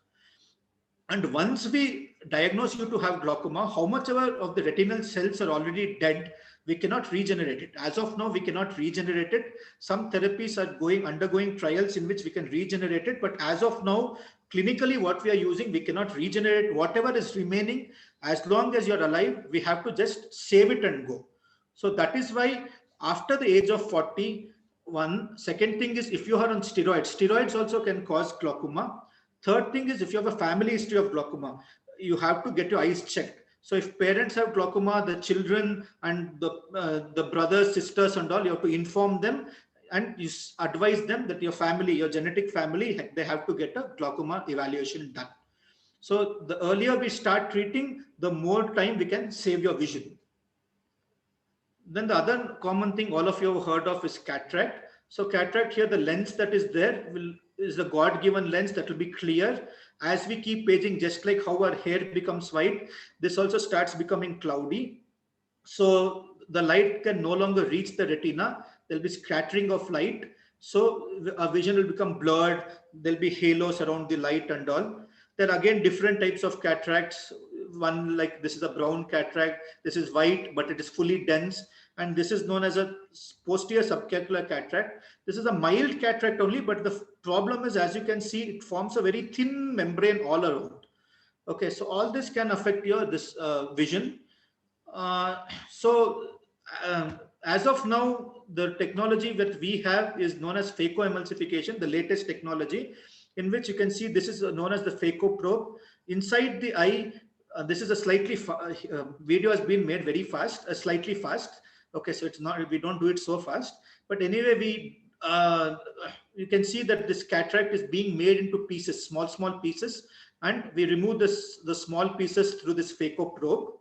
And once we diagnose you to have glaucoma, how much of the retinal cells are already dead, we cannot regenerate it. As of now, we cannot regenerate it. Some therapies are undergoing trials in which we can regenerate it. But as of now, clinically, what we are using, we cannot regenerate whatever is remaining. As long as you're alive, we have to just save it and go. So that is why after the age of 41, second thing is if you are on steroids also can cause glaucoma. Third thing is if you have a family history of glaucoma, you have to get your eyes checked. So if parents have glaucoma, the children and the brothers, sisters and all, you have to inform them and you advise them that your family, your genetic family, they have to get a glaucoma evaluation done. So the earlier we start treating, the more time we can save your vision. Then the other common thing all of you have heard of is cataract. So cataract, here the lens that is there is a God-given lens that will be clear. As we keep aging, just like how our hair becomes white, this also starts becoming cloudy. So the light can no longer reach the retina. There'll be scattering of light. So our vision will become blurred. There'll be halos around the light and all. There are again different types of cataracts. One, like this is a brown cataract. This is white, but it is fully dense. And this is known as a posterior subcapsular cataract. This is a mild cataract only, but the problem is, as you can see, it forms a very thin membrane all around. Okay, so all this can affect your vision. As of now, the technology that we have is known as phacoemulsification, the latest technology, in which you can see this is known as the phaco probe. Inside the eye, this is a slightly video has been made very fast, slightly fast. Okay, so it's not, we don't do it so fast, but anyway, you can see that this cataract is being made into pieces, small pieces, and we remove the small pieces through this phaco probe.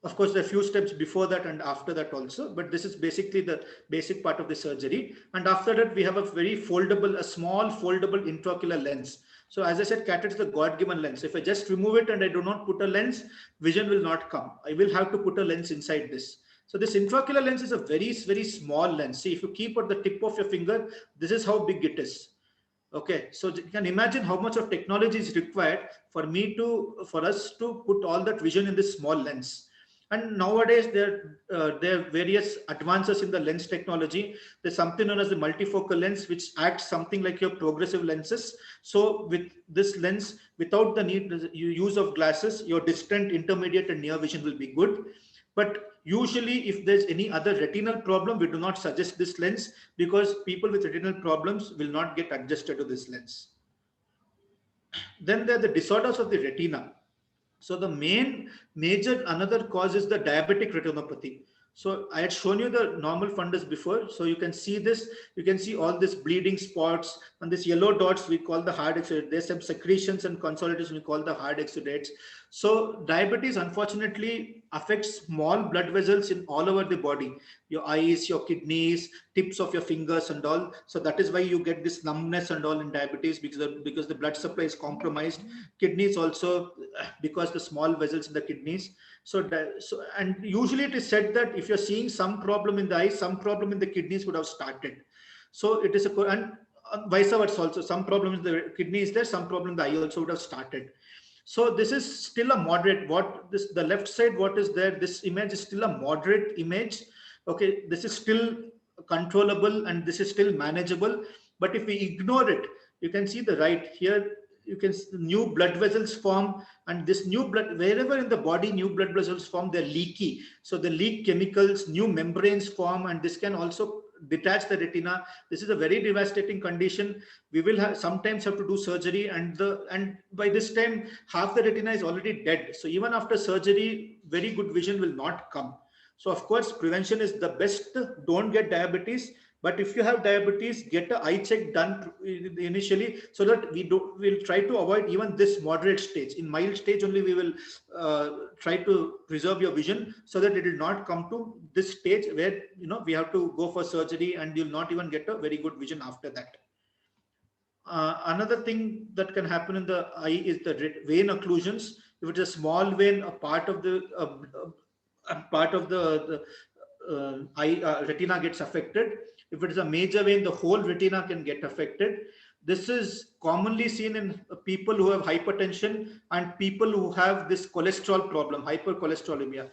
Of course, there are a few steps before that and after that also, but this is basically the basic part of the surgery. And after that, we have a small foldable intraocular lens. So as I said, cataract is the God-given lens. If I just remove it and I do not put a lens, vision will not come. I will have to put a lens inside this. So this intraocular lens is a very small lens. See, if you keep at the tip of your finger, this is how big it is. Okay, so you can imagine how much of technology is required for us to put all that vision in this small lens. And nowadays there are various advances in the lens technology. There's something known as the multifocal lens, which acts something like your progressive lenses. So with this lens, without the use of glasses, your distant, intermediate and near vision will be good. But usually if there's any other retinal problem, we do not suggest this lens, because people with retinal problems will not get adjusted to this lens. Then there are the disorders of the retina. So the major another cause is the diabetic retinopathy. So I had shown you the normal fundus before. So you can see this, you can see all these bleeding spots and this yellow dots we call the hard exudates. There's some secretions and consolidation we call the hard exudates. So diabetes unfortunately affects small blood vessels in all over the body, your eyes, your kidneys, tips of your fingers and all. So that is why you get this numbness and all in diabetes, because the blood supply is compromised. Kidneys also, because the small vessels in the kidneys. And usually it is said that if you're seeing some problem in the eye, some problem in the kidneys would have started. So it is and vice versa also, some problem in the kidney is there, some problem in the eye also would have started. So this is still a moderate, the left side, what is there, this image is still a moderate image. Okay, this is still controllable and this is still manageable. But if we ignore it, you can see the right here, you can see new blood vessels form, and this new blood, wherever in the body new blood vessels form, they're leaky. So they leak chemicals, new membranes form, and this can also detach the retina. This is a very devastating condition. We will sometimes have to do surgery, and by this time half the retina is already dead. So even after surgery, very good vision will not come. So of course, prevention is the best. Don't get diabetes. But if you have diabetes, get an eye check done initially, so that we'll try to avoid even this moderate stage. In mild stage only, we will try to preserve your vision, so that it will not come to this stage where we have to go for surgery and you'll not even get a very good vision after that. Another thing that can happen in the eye is the vein occlusions. If it's a small vein, a part of the eye retina gets affected. If it is a major vein, the whole retina can get affected. This is commonly seen in people who have hypertension and people who have this cholesterol problem, hypercholesterolemia.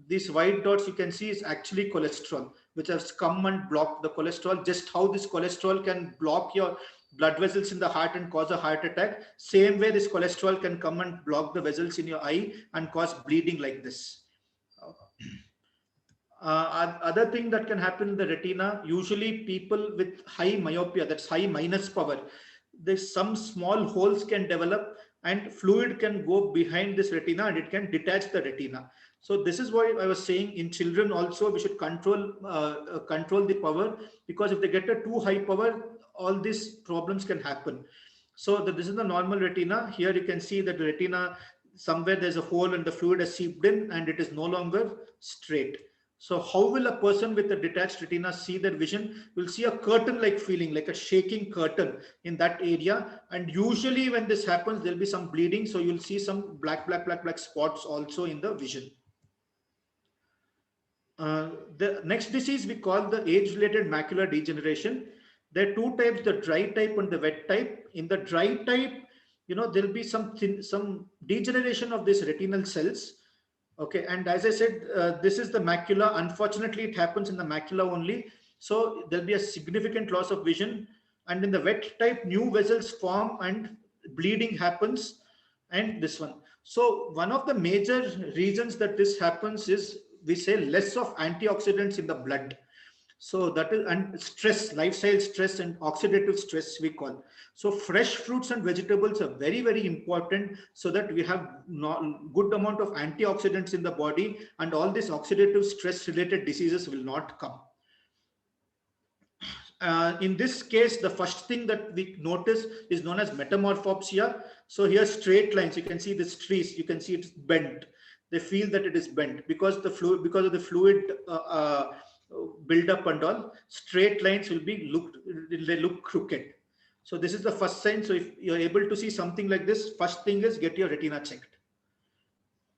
These white dots you can see is actually cholesterol, which has come and blocked the cholesterol. Just how this cholesterol can block your blood vessels in the heart and cause a heart attack, same way this cholesterol can come and block the vessels in your eye and cause bleeding like this. Other thing that can happen in the retina, usually people with high myopia, that's high minus power, there's some small holes can develop, and fluid can go behind this retina and it can detach the retina. So this is why I was saying in children also we should control the power, because if they get a too high power, all these problems can happen. So this is the normal retina. Here you can see that the retina, somewhere there's a hole and the fluid has seeped in and it is no longer straight. So how will a person with a detached retina see their vision? Will see a curtain-like feeling, like a shaking curtain in that area. And usually when this happens, there'll be some bleeding. So you'll see some black spots also in the vision. The next disease we call the age-related macular degeneration. There are two types, the dry type and the wet type. In the dry type, there'll be some degeneration of these retinal cells. Okay, and as I said, this is the macula. Unfortunately, it happens in the macula only. So there'll be a significant loss of vision. And in the wet type, new vessels form and bleeding happens. And this one. So one of the major reasons that this happens is, we say, less of antioxidants in the blood. So that is, and stress, lifestyle stress and oxidative stress we call. So fresh fruits and vegetables are very, very important, so that we have good amount of antioxidants in the body, and all these oxidative stress related diseases will not come. In this case, the first thing that we notice is known as metamorphopsia. So here straight lines, you can see this trees, you can see it's bent. They feel that it is bent because of the fluid build up and all. Straight lines will be they look crooked. So this is the first sign. So if you're able to see something like this, first thing is get your retina checked.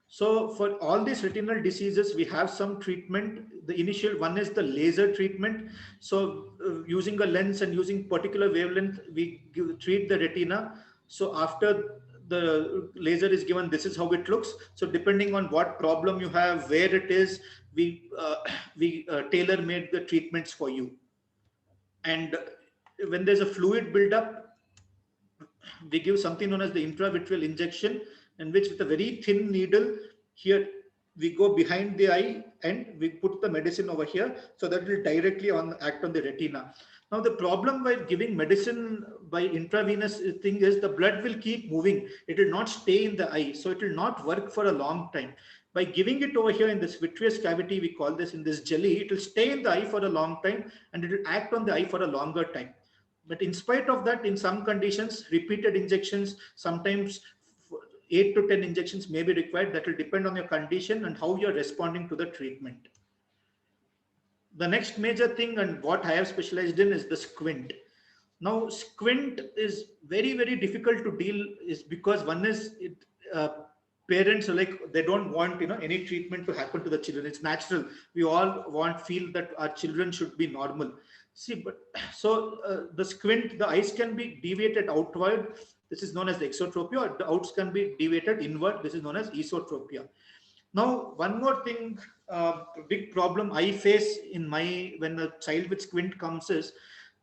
So for all these retinal diseases, we have some treatment. The initial one is the laser treatment. So using a lens and using particular wavelength, we treat the retina. So after the laser is given, this is how it looks. So depending on what problem you have, where it is, we tailor made the treatments for you. And when there's a fluid buildup, we give something known as the intravitreal injection, in which with a very thin needle, here we go behind the eye and we put the medicine over here, so that it will directly act on the retina. Now the problem by giving medicine by intravenous thing is the blood will keep moving. It will not stay in the eye, so it will not work for a long time. By giving it over here in this vitreous cavity, we call this, in this jelly, it will stay in the eye for a long time and it will act on the eye for a longer time. But in spite of that, in some conditions, repeated injections, sometimes 8 to 10 injections may be required. That will depend on your condition and how you're responding to the treatment. The next major thing, and what I have specialized in, is the squint. Now, squint is very, very difficult to deal, is because one is, parents are like, they don't want any treatment to happen to the children. It's natural. We all feel that our children should be normal. See, but so the squint, the eyes can be deviated outward. This is known as the exotropia, or the outs can be deviated inward. This is known as esotropia. Now, one more thing, big problem I face when a child with squint comes is,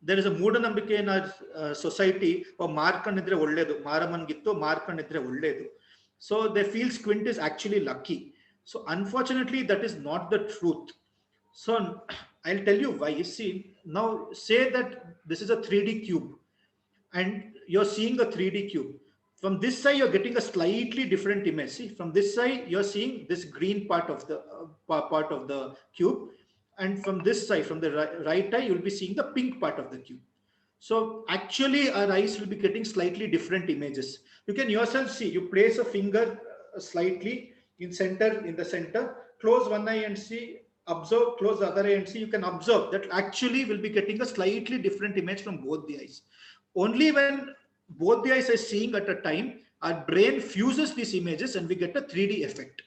there is a ಮೂಢನಂಬಿಕೆ in our society, ಮಾರ್ಕಂಡಿದ್ರೆ ಒಳ್ಳೇದು, ಮಾರಮ್ಮನ್ಗಿತ್ತು ಮಾರ್ಕಂಡಿದ್ರೆ ಒಳ್ಳೇದು. So they feel squint is actually lucky. So unfortunately, that is not the truth. So I'll tell you why. You see, now say that this is a 3D cube and you're seeing a 3D cube. From this side, you're getting a slightly different image. See, from this side, you're seeing this green part of the cube. And from this side, from the right eye, you'll be seeing the pink part of the cube. So actually, our eyes will be getting slightly different images. You can yourself see, you place a finger slightly in the center, close one eye and see, observe, close the other eye and see. You can observe that actually will be getting a slightly different image from both the eyes. Only when both the eyes are seeing at a time, our brain fuses these images and we get a 3D effect.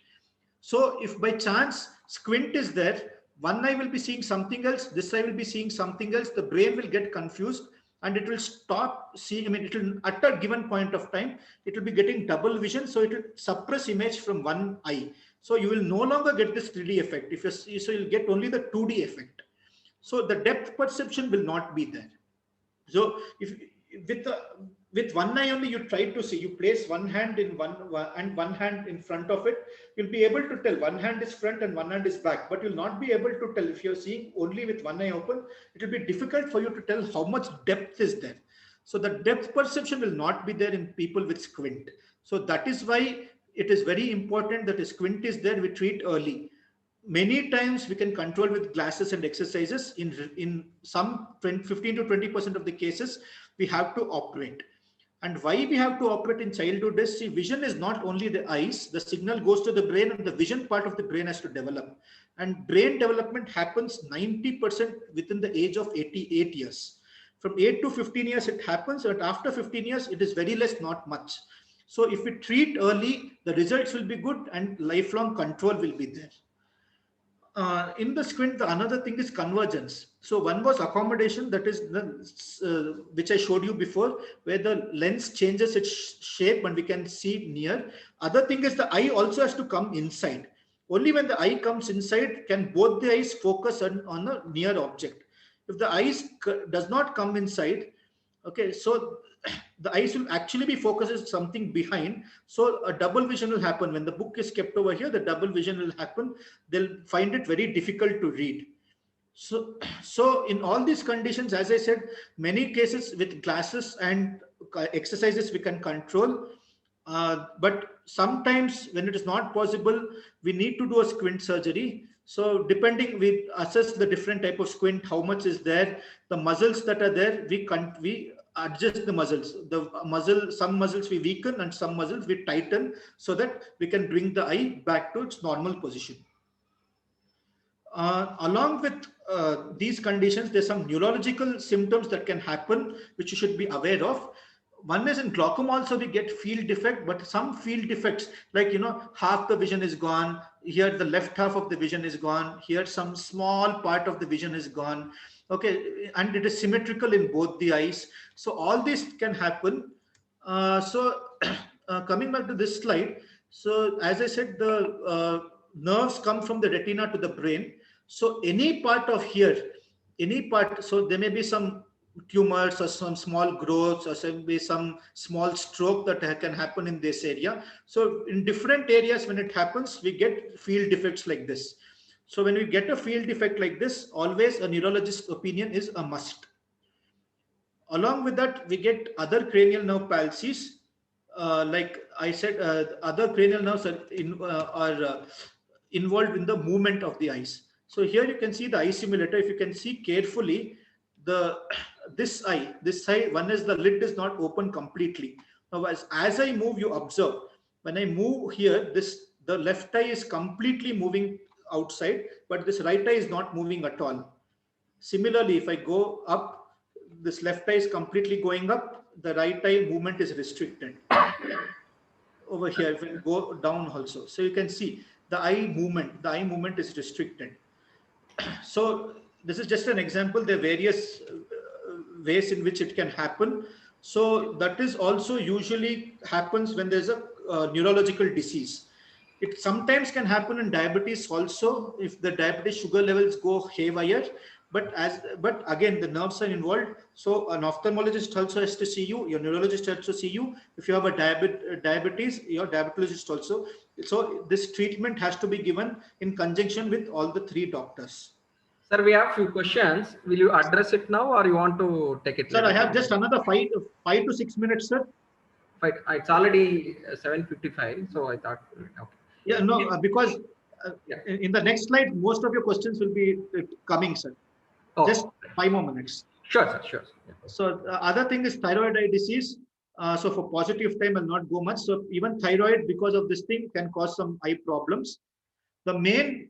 So if by chance squint is there, one eye will be seeing something else, this eye will be seeing something else, the brain will get confused and it will stop seeing. It will, at a given point of time, it will be getting double vision. So it will suppress image from one eye. So you will no longer get this 3D effect. So you'll get only the 2D effect. So the depth perception will not be there. So if with one eye only you try to see, you place one hand in one hand in front of it, you'll be able to tell one hand is front and one hand is back, but you'll not be able to tell if you're seeing only with one eye open. It will be difficult for you to tell how much depth is there. So the depth perception will not be there in people with squint. So that is why it is very important that a squint is there, we treat early. Many times we can control with glasses and exercises. In some 15 to 20% of the cases, we have to operate. And why we have to operate in childhood is, see, vision is not only the eyes, the signal goes to the brain and the vision part of the brain has to develop. And brain development happens 90% within the age of 88 years. From 8 to 15 years it happens, but after 15 years it is very less, not much. So if we treat early, the results will be good and lifelong control will be there. In the squint, the another thing is convergence. So one was accommodation, that is the which I showed you before, where the lens changes its shape and we can see near. Other thing is the eye also has to come inside. Only when the eye comes inside can both the eyes focus on a near object. If the eyes does not come inside, okay, so the eyes will actually be focusing something behind. So a double vision will happen. When the book is kept over here, the double vision will happen. They'll find it very difficult to read. So in all these conditions, as I said, many cases with glasses and exercises we can control. But sometimes when it is not possible, we need to do a squint surgery. So depending, we assess the different type of squint, how much is there, the muscles that are there, we adjust the muscles. Some muscles we weaken and some muscles we tighten so that we can bring the eye back to its normal position. Along with these conditions, there's some neurological symptoms that can happen, which you should be aware of. One is in glaucoma also we get field defect, but some field defects, like, half the vision is gone. Here the left half of the vision is gone. Here some small part of the vision is gone. Okay, and it is symmetrical in both the eyes. So all this can happen. Coming back to this slide. So as I said, the nerves come from the retina to the brain. So any part of here, so there may be some tumors or some small growths or some small stroke that can happen in this area. So in different areas, when it happens, we get field defects like this. So when we get a field defect like this, always a neurologist's opinion is a must. Along with that, we get other cranial nerve palsies. Like I said, other cranial nerves are involved in the movement of the eyes. So here you can see the eye simulator. If you can see carefully, this eye, one is the lid is not open completely. Now, as I move, you observe, when I move here, the left eye is completely moving outside, but this right eye is not moving at all. Similarly, if I go up, this left eye is completely going up, the right eye movement is restricted. Over here, if I go down also, so you can see the eye movement is restricted. So this is just an example. There are various ways in which it can happen. So that is also usually happens when there's a neurological disease. It sometimes can happen in diabetes also, if the diabetes sugar levels go haywire. But again, the nerves are involved. So an ophthalmologist also has to see you. Your neurologist has to see you. If you have a diabetes, your diabetologist also. So this treatment has to be given in conjunction with all the three doctors. Sir, we have few questions. Will you address it now or you want to take it Sir, later? I have just another 5 to 6 minutes, sir. It's already 7:55, so I thought, okay. Yeah, no, because in the next slide, most of your questions will be coming, sir. Oh, Just 5 more minutes. Sure, sir, sure. Yeah. So the other thing is thyroid eye disease. So for positive time, I'll not go much. So even thyroid, because of this thing, can cause some eye problems. The main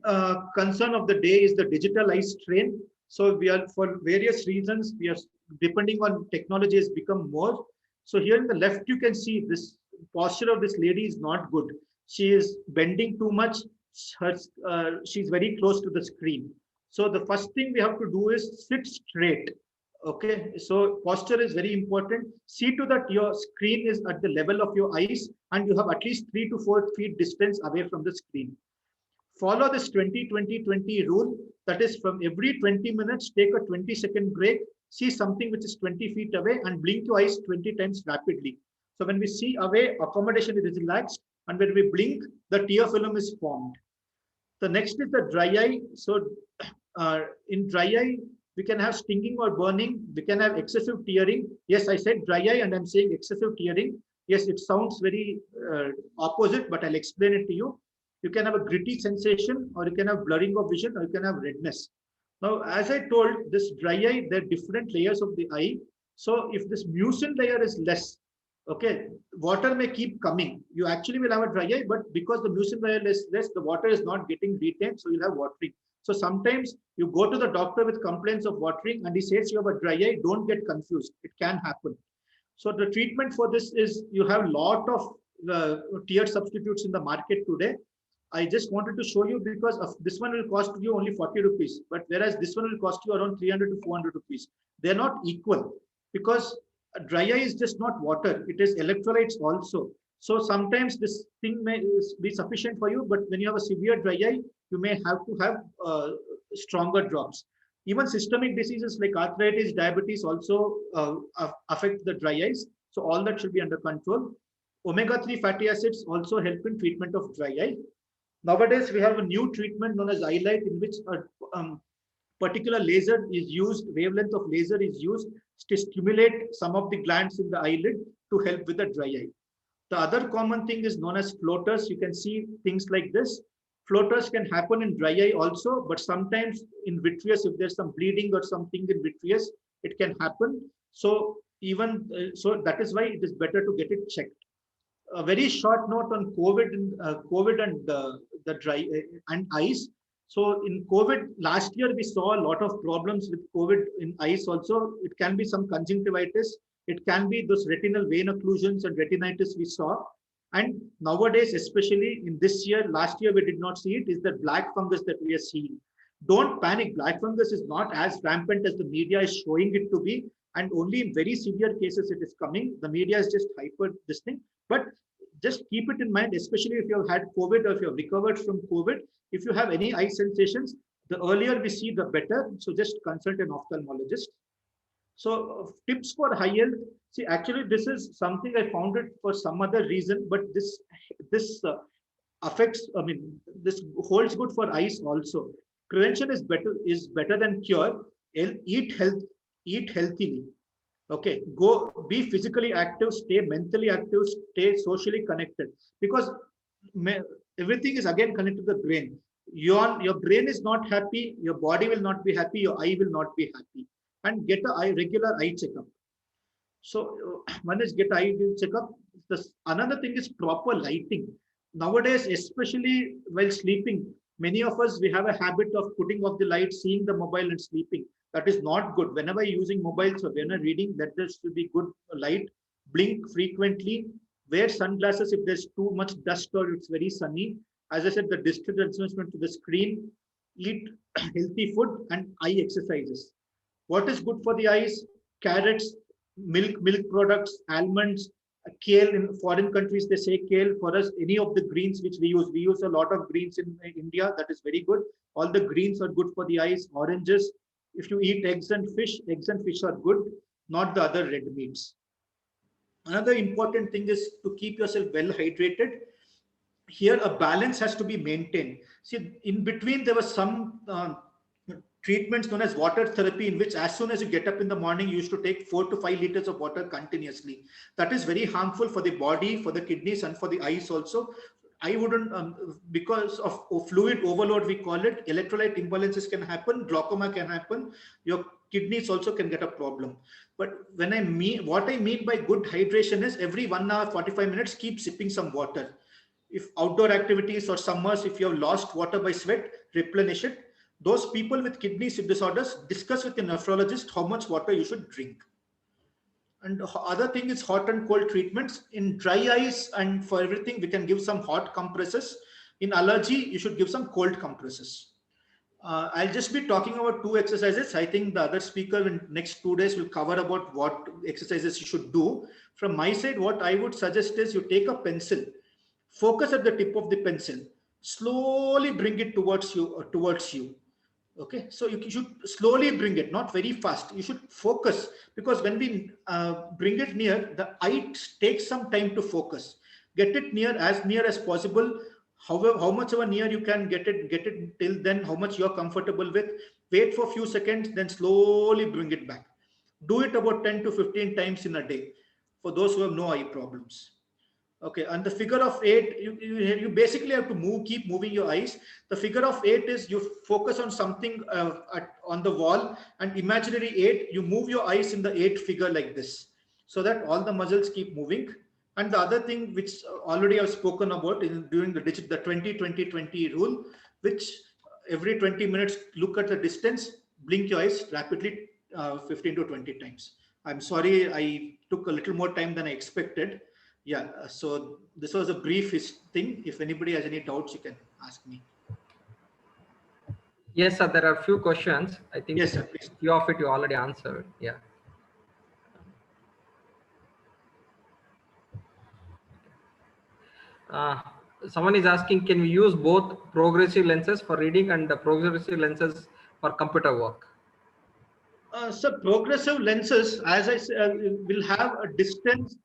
concern of the day is the digital eye strain. So we are, for various reasons, we are depending on technology has become more. So here in the left, you can see this posture of this lady is not good. She is bending too much. She's very close to the screen. So the first thing we have to do is sit straight. Okay, so posture is very important. See to that your screen is at the level of your eyes and you have at least 3 to 4 feet distance away from the screen. Follow this 20-20-20 rule. That is, from every 20 minutes, take a 20-second break, see something which is 20 feet away and blink your eyes 20 times rapidly. So when we see away, accommodation is relaxed, and when we blink, the tear film is formed. The next is the dry eye. So in dry eye, we can have stinging or burning. We can have excessive tearing. Yes, I said dry eye and I'm saying excessive tearing. Yes, it sounds very opposite, but I'll explain it to you. You can have a gritty sensation, or you can have blurring of vision, or you can have redness. Now, as I told, this dry eye, there are different layers of the eye. So if this mucin layer is less, okay, water may keep coming. You actually will have a dry eye, but because the mucin layer is less, the water is not getting retained, so you'll have watering. So sometimes you go to the doctor with complaints of watering and he says you have a dry eye. Don't get confused. It can happen. So the treatment for this is you have a lot of tear substitutes in the market today. I just wanted to show you because of this one will cost you only 40 rupees, but whereas this one will cost you around 300 to 400 rupees. They're not equal because a dry eye is just not water. It is electrolytes also. So sometimes this thing may be sufficient for you, but when you have a severe dry eye, you may have to have stronger drops. Even systemic diseases like arthritis, diabetes also affect the dry eyes. So all that should be under control. Omega-3 fatty acids also help in treatment of dry eye. Nowadays, we have a new treatment known as eyelight, in which a particular laser is used, wavelength of laser is used to stimulate some of the glands in the eyelid to help with the dry eye. The other common thing is known as floaters. You can see things like this. Floaters can happen in dry eye also, but sometimes in vitreous, if there's some bleeding or something in vitreous, it can happen. So even so, that is why it is better to get it checked. A very short note on COVID and the dry and eyes. So in COVID last year, we saw a lot of problems with COVID in eyes also. It can be some conjunctivitis. It can be those retinal vein occlusions and retinitis we saw. And nowadays, especially in this year, last year we did not see it, is the black fungus that we are seeing. Don't panic. Black fungus is not as rampant as the media is showing it to be. And only in very severe cases it is coming. The media is just hyper this thing. But just keep it in mind, especially if you have had COVID or if you have recovered from COVID. If you have any eye sensations, the earlier we see, the better. So just consult an ophthalmologist. So tips for high health. See, actually, this is something I found it for some other reason, but this affects. I mean, this holds good for eyes also. Prevention is better than cure. Eat healthily. Okay, go be physically active, stay mentally active, stay socially connected, because everything is again connected to the brain. Your brain is not happy, your body will not be happy, your eye will not be happy. And get a regular eye checkup. So one is get eye checkup. Another thing is proper lighting. Nowadays, especially while sleeping, many of us, we have a habit of putting off the light, seeing the mobile and sleeping. That is not good. Whenever you're using mobiles or when you're reading, that there should be good light. Blink frequently. Wear sunglasses if there's too much dust or it's very sunny. As I said, the distance transmission to the screen. Eat healthy food and eye exercises. What is good for the eyes? Carrots, milk products, almonds, kale. In foreign countries, they say kale. For us, any of the greens which we use a lot of greens in India. That is very good. All the greens are good for the eyes. Oranges. If you eat eggs and fish are good, not the other red meats. Another important thing is to keep yourself well hydrated. Here, a balance has to be maintained. See, in between, there was some treatments known as water therapy, in which as soon as you get up in the morning, you used to take 4 to 5 liters of water continuously. That is very harmful for the body, for the kidneys, and for the eyes also. I wouldn't, because of fluid overload, we call it, electrolyte imbalances can happen, glaucoma can happen, your kidneys also can get a problem. But what I mean by good hydration is every 1 hour, 45 minutes, keep sipping some water. If outdoor activities or summers, if you have lost water by sweat, replenish it. Those people with kidney disorders, discuss with a nephrologist how much water you should drink. And other thing is hot and cold treatments. In dry eyes and for everything, we can give some hot compresses. In allergy, you should give some cold compresses. I'll just be talking about 2 exercises. I think the other speaker in next 2 days will cover about what exercises you should do. From my side, what I would suggest is you take a pencil, focus at the tip of the pencil, slowly bring it towards you. Okay, so you should slowly bring it, not very fast. You should focus, because when we bring it near, the eye takes some time to focus. Get it near as possible. However, how much of a near you can get it till then, how much you're comfortable with. Wait for a few seconds, then slowly bring it back. Do it about 10 to 15 times in a day for those who have no eye problems. Okay, and the figure of 8, you basically have to keep moving your eyes. The figure of 8 is you focus on something on the wall, and imaginary 8, you move your eyes in the 8 figure like this, so that all the muscles keep moving. And the other thing which already I've spoken about during the 20-20-20 rule, which every 20 minutes look at the distance, blink your eyes rapidly 15 to 20 times. I'm sorry I took a little more time than I expected. Yeah, so this was a brief thing. If anybody has any doubts, you can ask me. Yes, sir. There are a few questions. I think Yes, sir, please. few of it you already answered. Yeah. Someone is asking, can we use both progressive lenses for reading and the progressive lenses for computer work? So progressive lenses, as I said, will have a distance,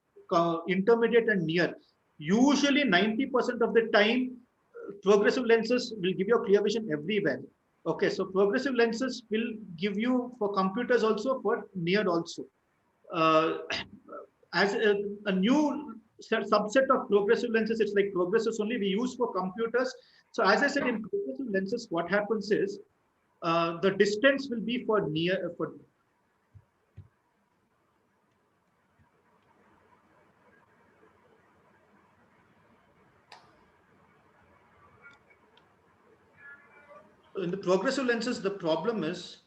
intermediate and near. Usually 90% of the time, progressive lenses will give you a clear vision everywhere. Okay, so progressive lenses will give you for computers also, for near also. As a new subset of progressive lenses, it's like progressives only we use for computers. So as I said, in progressive lenses, what happens is the distance will be for near, for in the progressive lenses, the problem is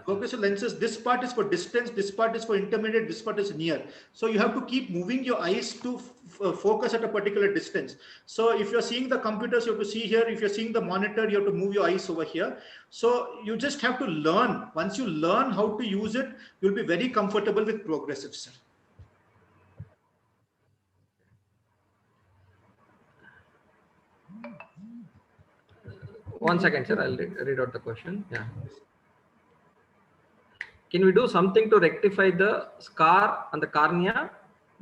progressive lenses, this part is for distance, this part is for intermediate, this part is near. So you have to keep moving your eyes to focus at a particular distance. So if you're seeing the computers, you have to see here. If you're seeing the monitor, you have to move your eyes over here. So you just have to learn. Once you learn how to use it, you'll be very comfortable with progressive, sir. One second, sir. I'll read out the question. Yeah. Can we do something to rectify the scar on the cornea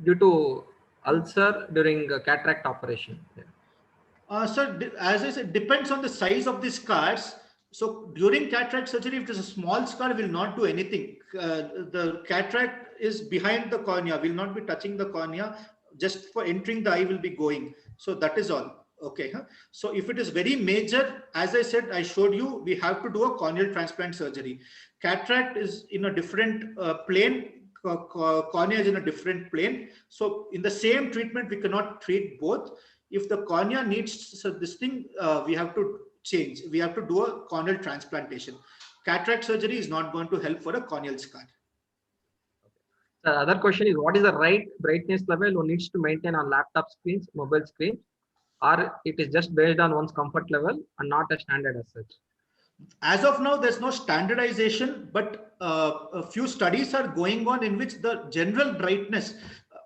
due to ulcer during cataract operation? Yeah. Sir, as I said, depends on the size of the scars. So during cataract surgery, if it is a small scar, will not do anything. The cataract is behind the cornea, will not be touching the cornea. Just for entering the eye will be going. So that is all. Okay. Huh? So if it is very major, as I said, I showed you, we have to do a corneal transplant surgery. Cataract is in a different plane. Cornea is in a different plane. So in the same treatment, we cannot treat both. If the cornea needs this thing, we have to change. We have to do a corneal transplantation. Cataract surgery is not going to help for a corneal scar. The other question is, what is the right brightness level one needs to maintain on laptop screens, mobile screens, or it is just based on one's comfort level and not a standard as such? As of now, there's no standardization, but a few studies are going on in which the general brightness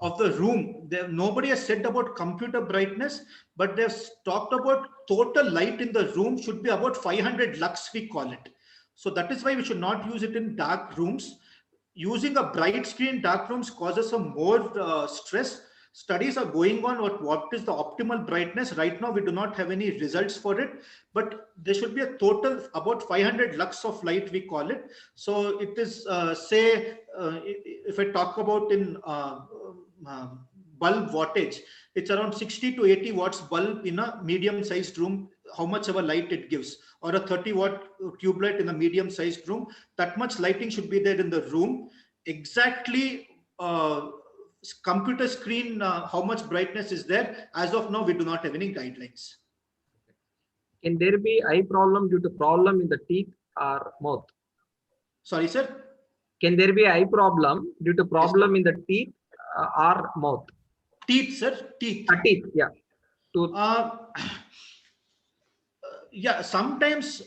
of the room, nobody has said about computer brightness, but they've talked about total light in the room should be about 500 lux, we call it. So that is why we should not use it in dark rooms. Using a bright screen, dark rooms causes some more stress. Studies are going on what is the optimal brightness. Right now, we do not have any results for it, but there should be a total about 500 lux of light, we call it. So it is, if I talk about in bulb wattage, it's around 60 to 80 watts bulb in a medium sized room, how much of a light it gives, or a 30-watt tube light in a medium sized room. That much lighting should be there in the room. Exactly computer screen, how much brightness is there? As of now, we do not have any guidelines. Can there be eye problem due to problem in the teeth or mouth? Sorry, sir? Can there be eye problem due to problem in the teeth or mouth? Teeth, sir. Teeth. Teeth, yeah. Yeah, sometimes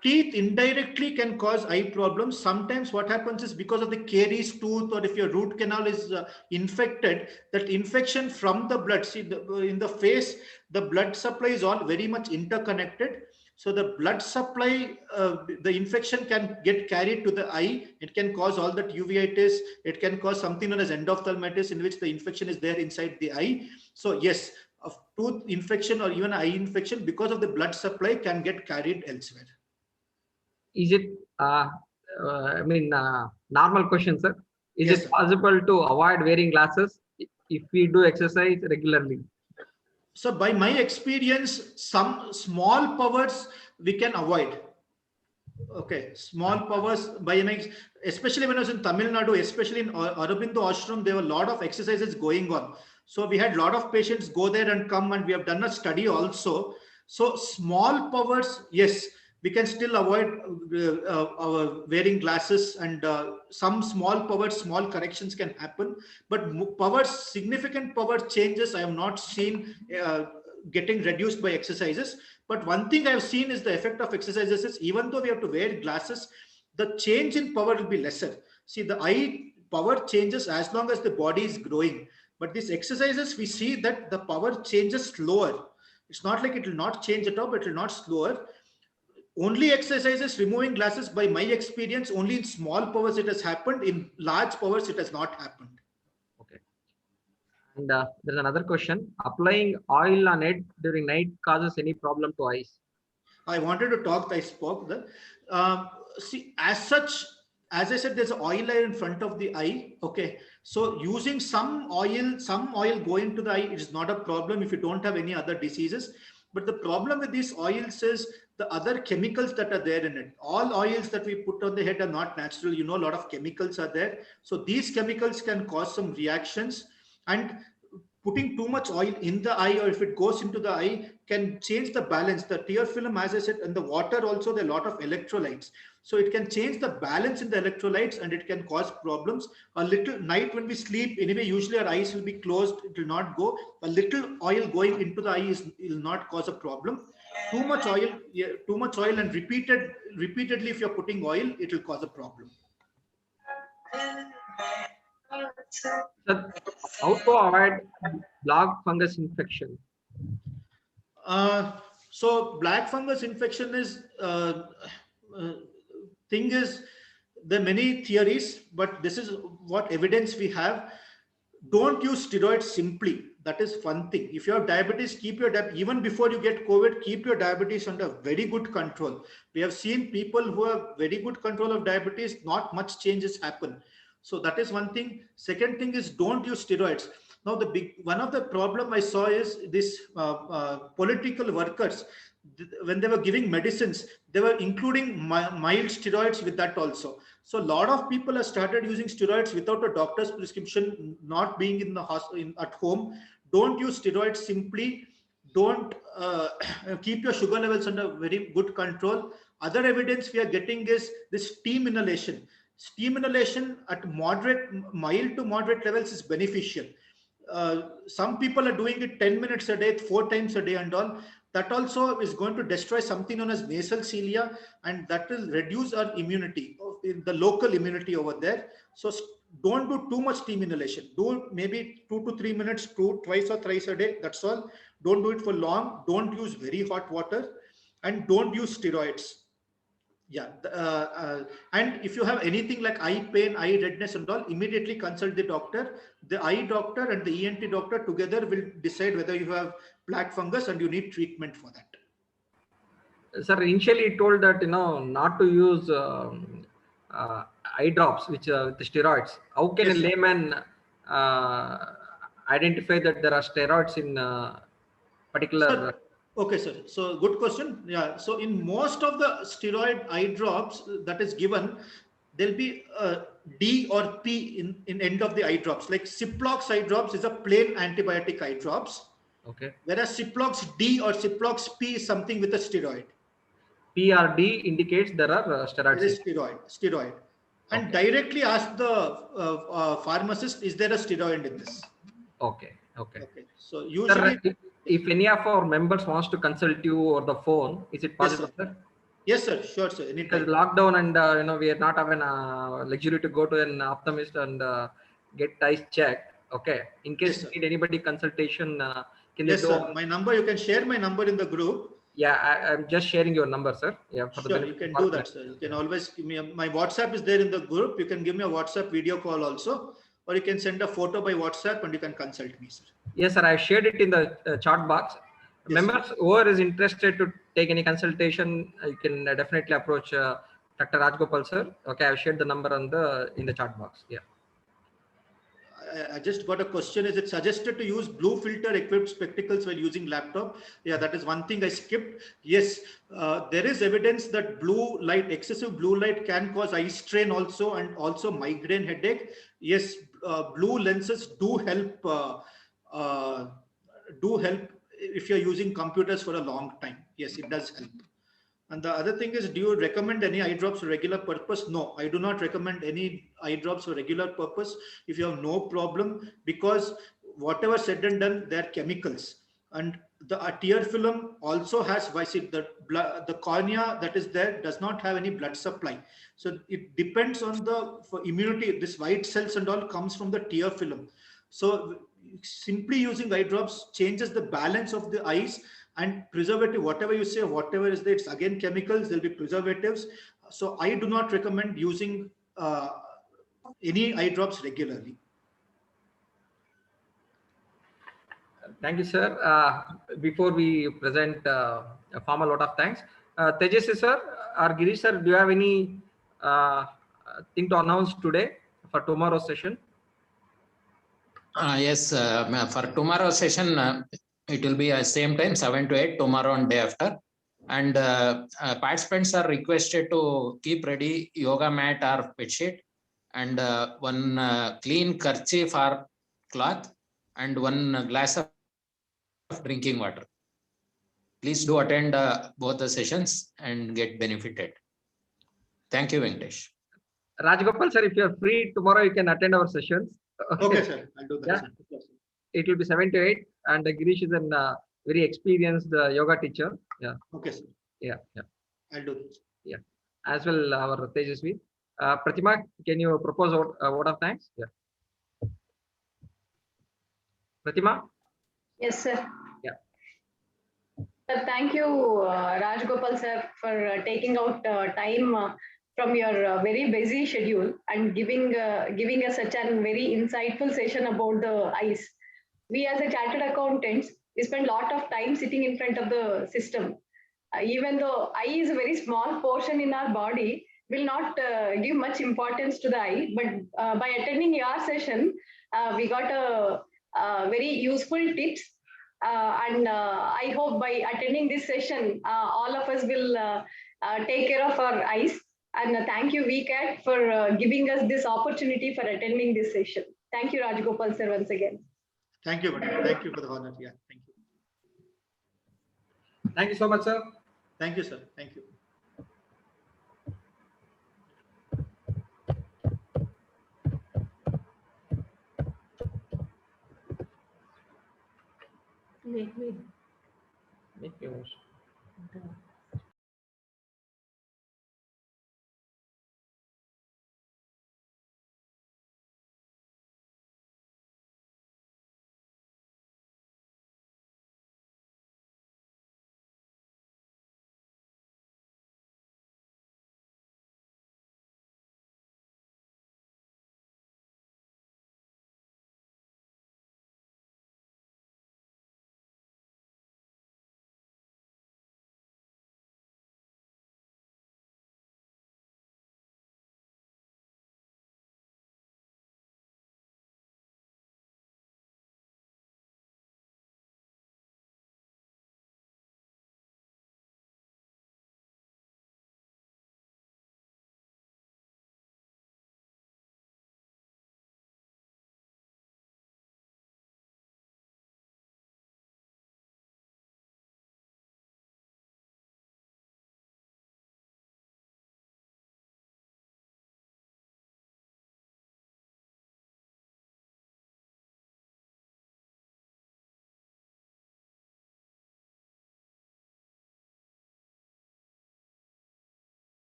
teeth indirectly can cause eye problems. Sometimes what happens is because of the caries tooth, or if your root canal is infected, that infection from the blood, see in the face, the blood supply is all very much interconnected. So the blood supply, the infection can get carried to the eye. It can cause all that uveitis. It can cause something known as endophthalmitis, in which the infection is there inside the eye. So yes, a tooth infection or even eye infection because of the blood supply can get carried elsewhere. Is it I mean, normal question, sir. Is Yes, it sir. possible to avoid wearing glasses if we do exercise regularly? So by my experience, some small powers we can avoid. Okay, small powers by especially when I was in Tamil Nadu, especially in Aurobindo Ashram, there were a lot of exercises going on. So we had a lot of patients go there and come, and we have done a study also. So small powers, yes, we can still avoid our wearing glasses, and some small powers, small corrections can happen. But powers, significant power changes, I have not seen getting reduced by exercises. But one thing I've seen is the effect of exercises is, even though we have to wear glasses, the change in power will be lesser. See, the eye power changes as long as the body is growing. But these exercises, we see that the power changes slower. It's not like it will not change at all, but it will not slower. Only exercises, removing glasses, by my experience, only in small powers it has happened. In large powers, it has not happened. Okay. And there's another question. Applying oil on it during night causes any problem to eyes? I wanted to talk, I spoke that. See, as such, as I said, there's an oil layer in front of the eye. Okay. So using some oil going to the eye is not a problem if you don't have any other diseases. But the problem with these oils is the other chemicals that are there in it. All oils that we put on the head are not natural. You know, a lot of chemicals are there. So these chemicals can cause some reactions, and putting too much oil in the eye, or if it goes into the eye, can change the balance. The tear film, as I said, and the water also, there are a lot of electrolytes. So it can change the balance in the electrolytes, and it can cause problems. A little night when we sleep, anyway, usually our eyes will be closed. It will not go. A little oil going into the eye will not cause a problem. Too much oil, yeah, too much oil, and repeatedly, if you're putting oil, it will cause a problem. Sir, how to avoid black fungus infection? So black fungus infection is thing is, there are many theories, but this is what evidence we have. Don't use steroids simply. That is one thing. If you have diabetes, keep your even before you get COVID, keep your diabetes under very good control. We have seen people who have very good control of diabetes, not much changes happen. So that is one thing. Second thing is, don't use steroids. Now, the one of the problem I saw is this political workers, when they were giving medicines, they were including mild steroids with that also. So a lot of people have started using steroids without a doctor's prescription, not being in the hospital, at home. Don't use steroids simply. Don't keep your sugar levels under very good control. Other evidence we are getting is this steam inhalation. Steam inhalation at mild to moderate levels is beneficial. Some people are doing it 10 minutes a day, 4 times a day and all. That also is going to destroy something known as nasal cilia, and that will reduce our immunity, the local immunity over there. So don't do too much steam inhalation. Do maybe 2 to 3 minutes, twice or thrice a day. That's all. Don't do it for long. Don't use very hot water, and don't use steroids. Yeah. And if you have anything like eye pain, eye redness and all, immediately consult the doctor. The eye doctor and the ENT doctor together will decide whether you have black fungus and you need treatment for that. Sir, initially he told that, not to use eye drops, which the steroids. How can Yes, a sir. layman identify that there are steroids in particular? Sir, okay, sir. So good question. Yeah. So in most of the steroid eye drops that is given, there'll be D or P in end of the eye drops. Like Ciplox eye drops is a plain antibiotic eye drops. Okay. Whereas Ciplox D or Ciplox P is something with a steroid. PRD indicates there are steroids. It is steroid. And Okay. directly ask the pharmacist, is there a steroid in this? Okay. So usually, Sir, if any of our members wants to consult you over the phone, is it possible, sir? Yes, sir. Sure, sir. Because Anytime. lockdown and we are not having luxury to go to an ophthalmist and get eyes checked. Okay. In case you need anybody consultation, can they Yes, do? sir. My number, you can share my number in the group. Yeah, I'm just sharing your number, sir. Yeah, for the Sure, you can do that, sir. You can always give me my WhatsApp is there in the group. You can give me a WhatsApp video call also, or you can send a photo by WhatsApp and you can consult me, sir. Yes, sir. I shared it in the chat box. Yes, Members who are interested to take any consultation, you can definitely approach Dr. Rajgopal sir. Okay, I've shared the number on in the chat box. Yeah. I just got a question. Is it suggested to use blue filter equipped spectacles while using laptop? Yeah, that is one thing I skipped. Yes, there is evidence that blue light, excessive blue light can cause eye strain also, and also migraine headache. Yes, blue lenses do help if you're using computers for a long time. Yes, it does help. And the other thing is, do you recommend any eye drops for regular purpose? No, I do not recommend any eye drops for regular purpose if you have no problem, because whatever said and done, they're chemicals. And the tear film also has, the cornea that is there does not have any blood supply. So it depends on for immunity. This white cells and all comes from the tear film. So simply using eye drops changes the balance of the eyes. And preservative, whatever you say, whatever is there, it's again chemicals, there'll be preservatives. So I do not recommend using any eye drops regularly. Thank you, sir. Before we present a formal vote of thanks, Tejas sir or Girish sir, do you have any thing to announce today for tomorrow's session? Yes, for tomorrow's session, it will be same time, 7 to 8, tomorrow and day after. And participants are requested to keep ready yoga mat or bed sheet, and one clean kerchief or cloth, and one glass of drinking water. Please do attend both the sessions and get benefited. Thank you, Venkatesh. Rajgopal sir, if you are free tomorrow, you can attend our sessions. Okay, sir. I'll do that. Yeah. Sir. It will be 7 to 8, and Girish is a very experienced yoga teacher. Yeah. Okay, sir. Yeah. I'll do this. Yeah. As well, our Tejasvi. Pratima, can you propose a vote of thanks? Yeah. Pratima? Yes, sir. Yeah. Sir, thank you, Rajgopal sir, for taking out time from your very busy schedule and giving us such a very insightful session about the eyes. We as a chartered accountants, we spend a lot of time sitting in front of the system. Even though eye is a very small portion in our body, will not give much importance to the eye. But by attending your session, we got a very useful tips. And I hope by attending this session, all of us will take care of our eyes. And thank you, VCAT, for giving us this opportunity for attending this session. Thank you, Rajgopal sir, once again. Thank you, madam. Thank you for the honor. Yeah, thank you. Thank you so much, sir. Thank you, sir. Thank you. Wait. Make me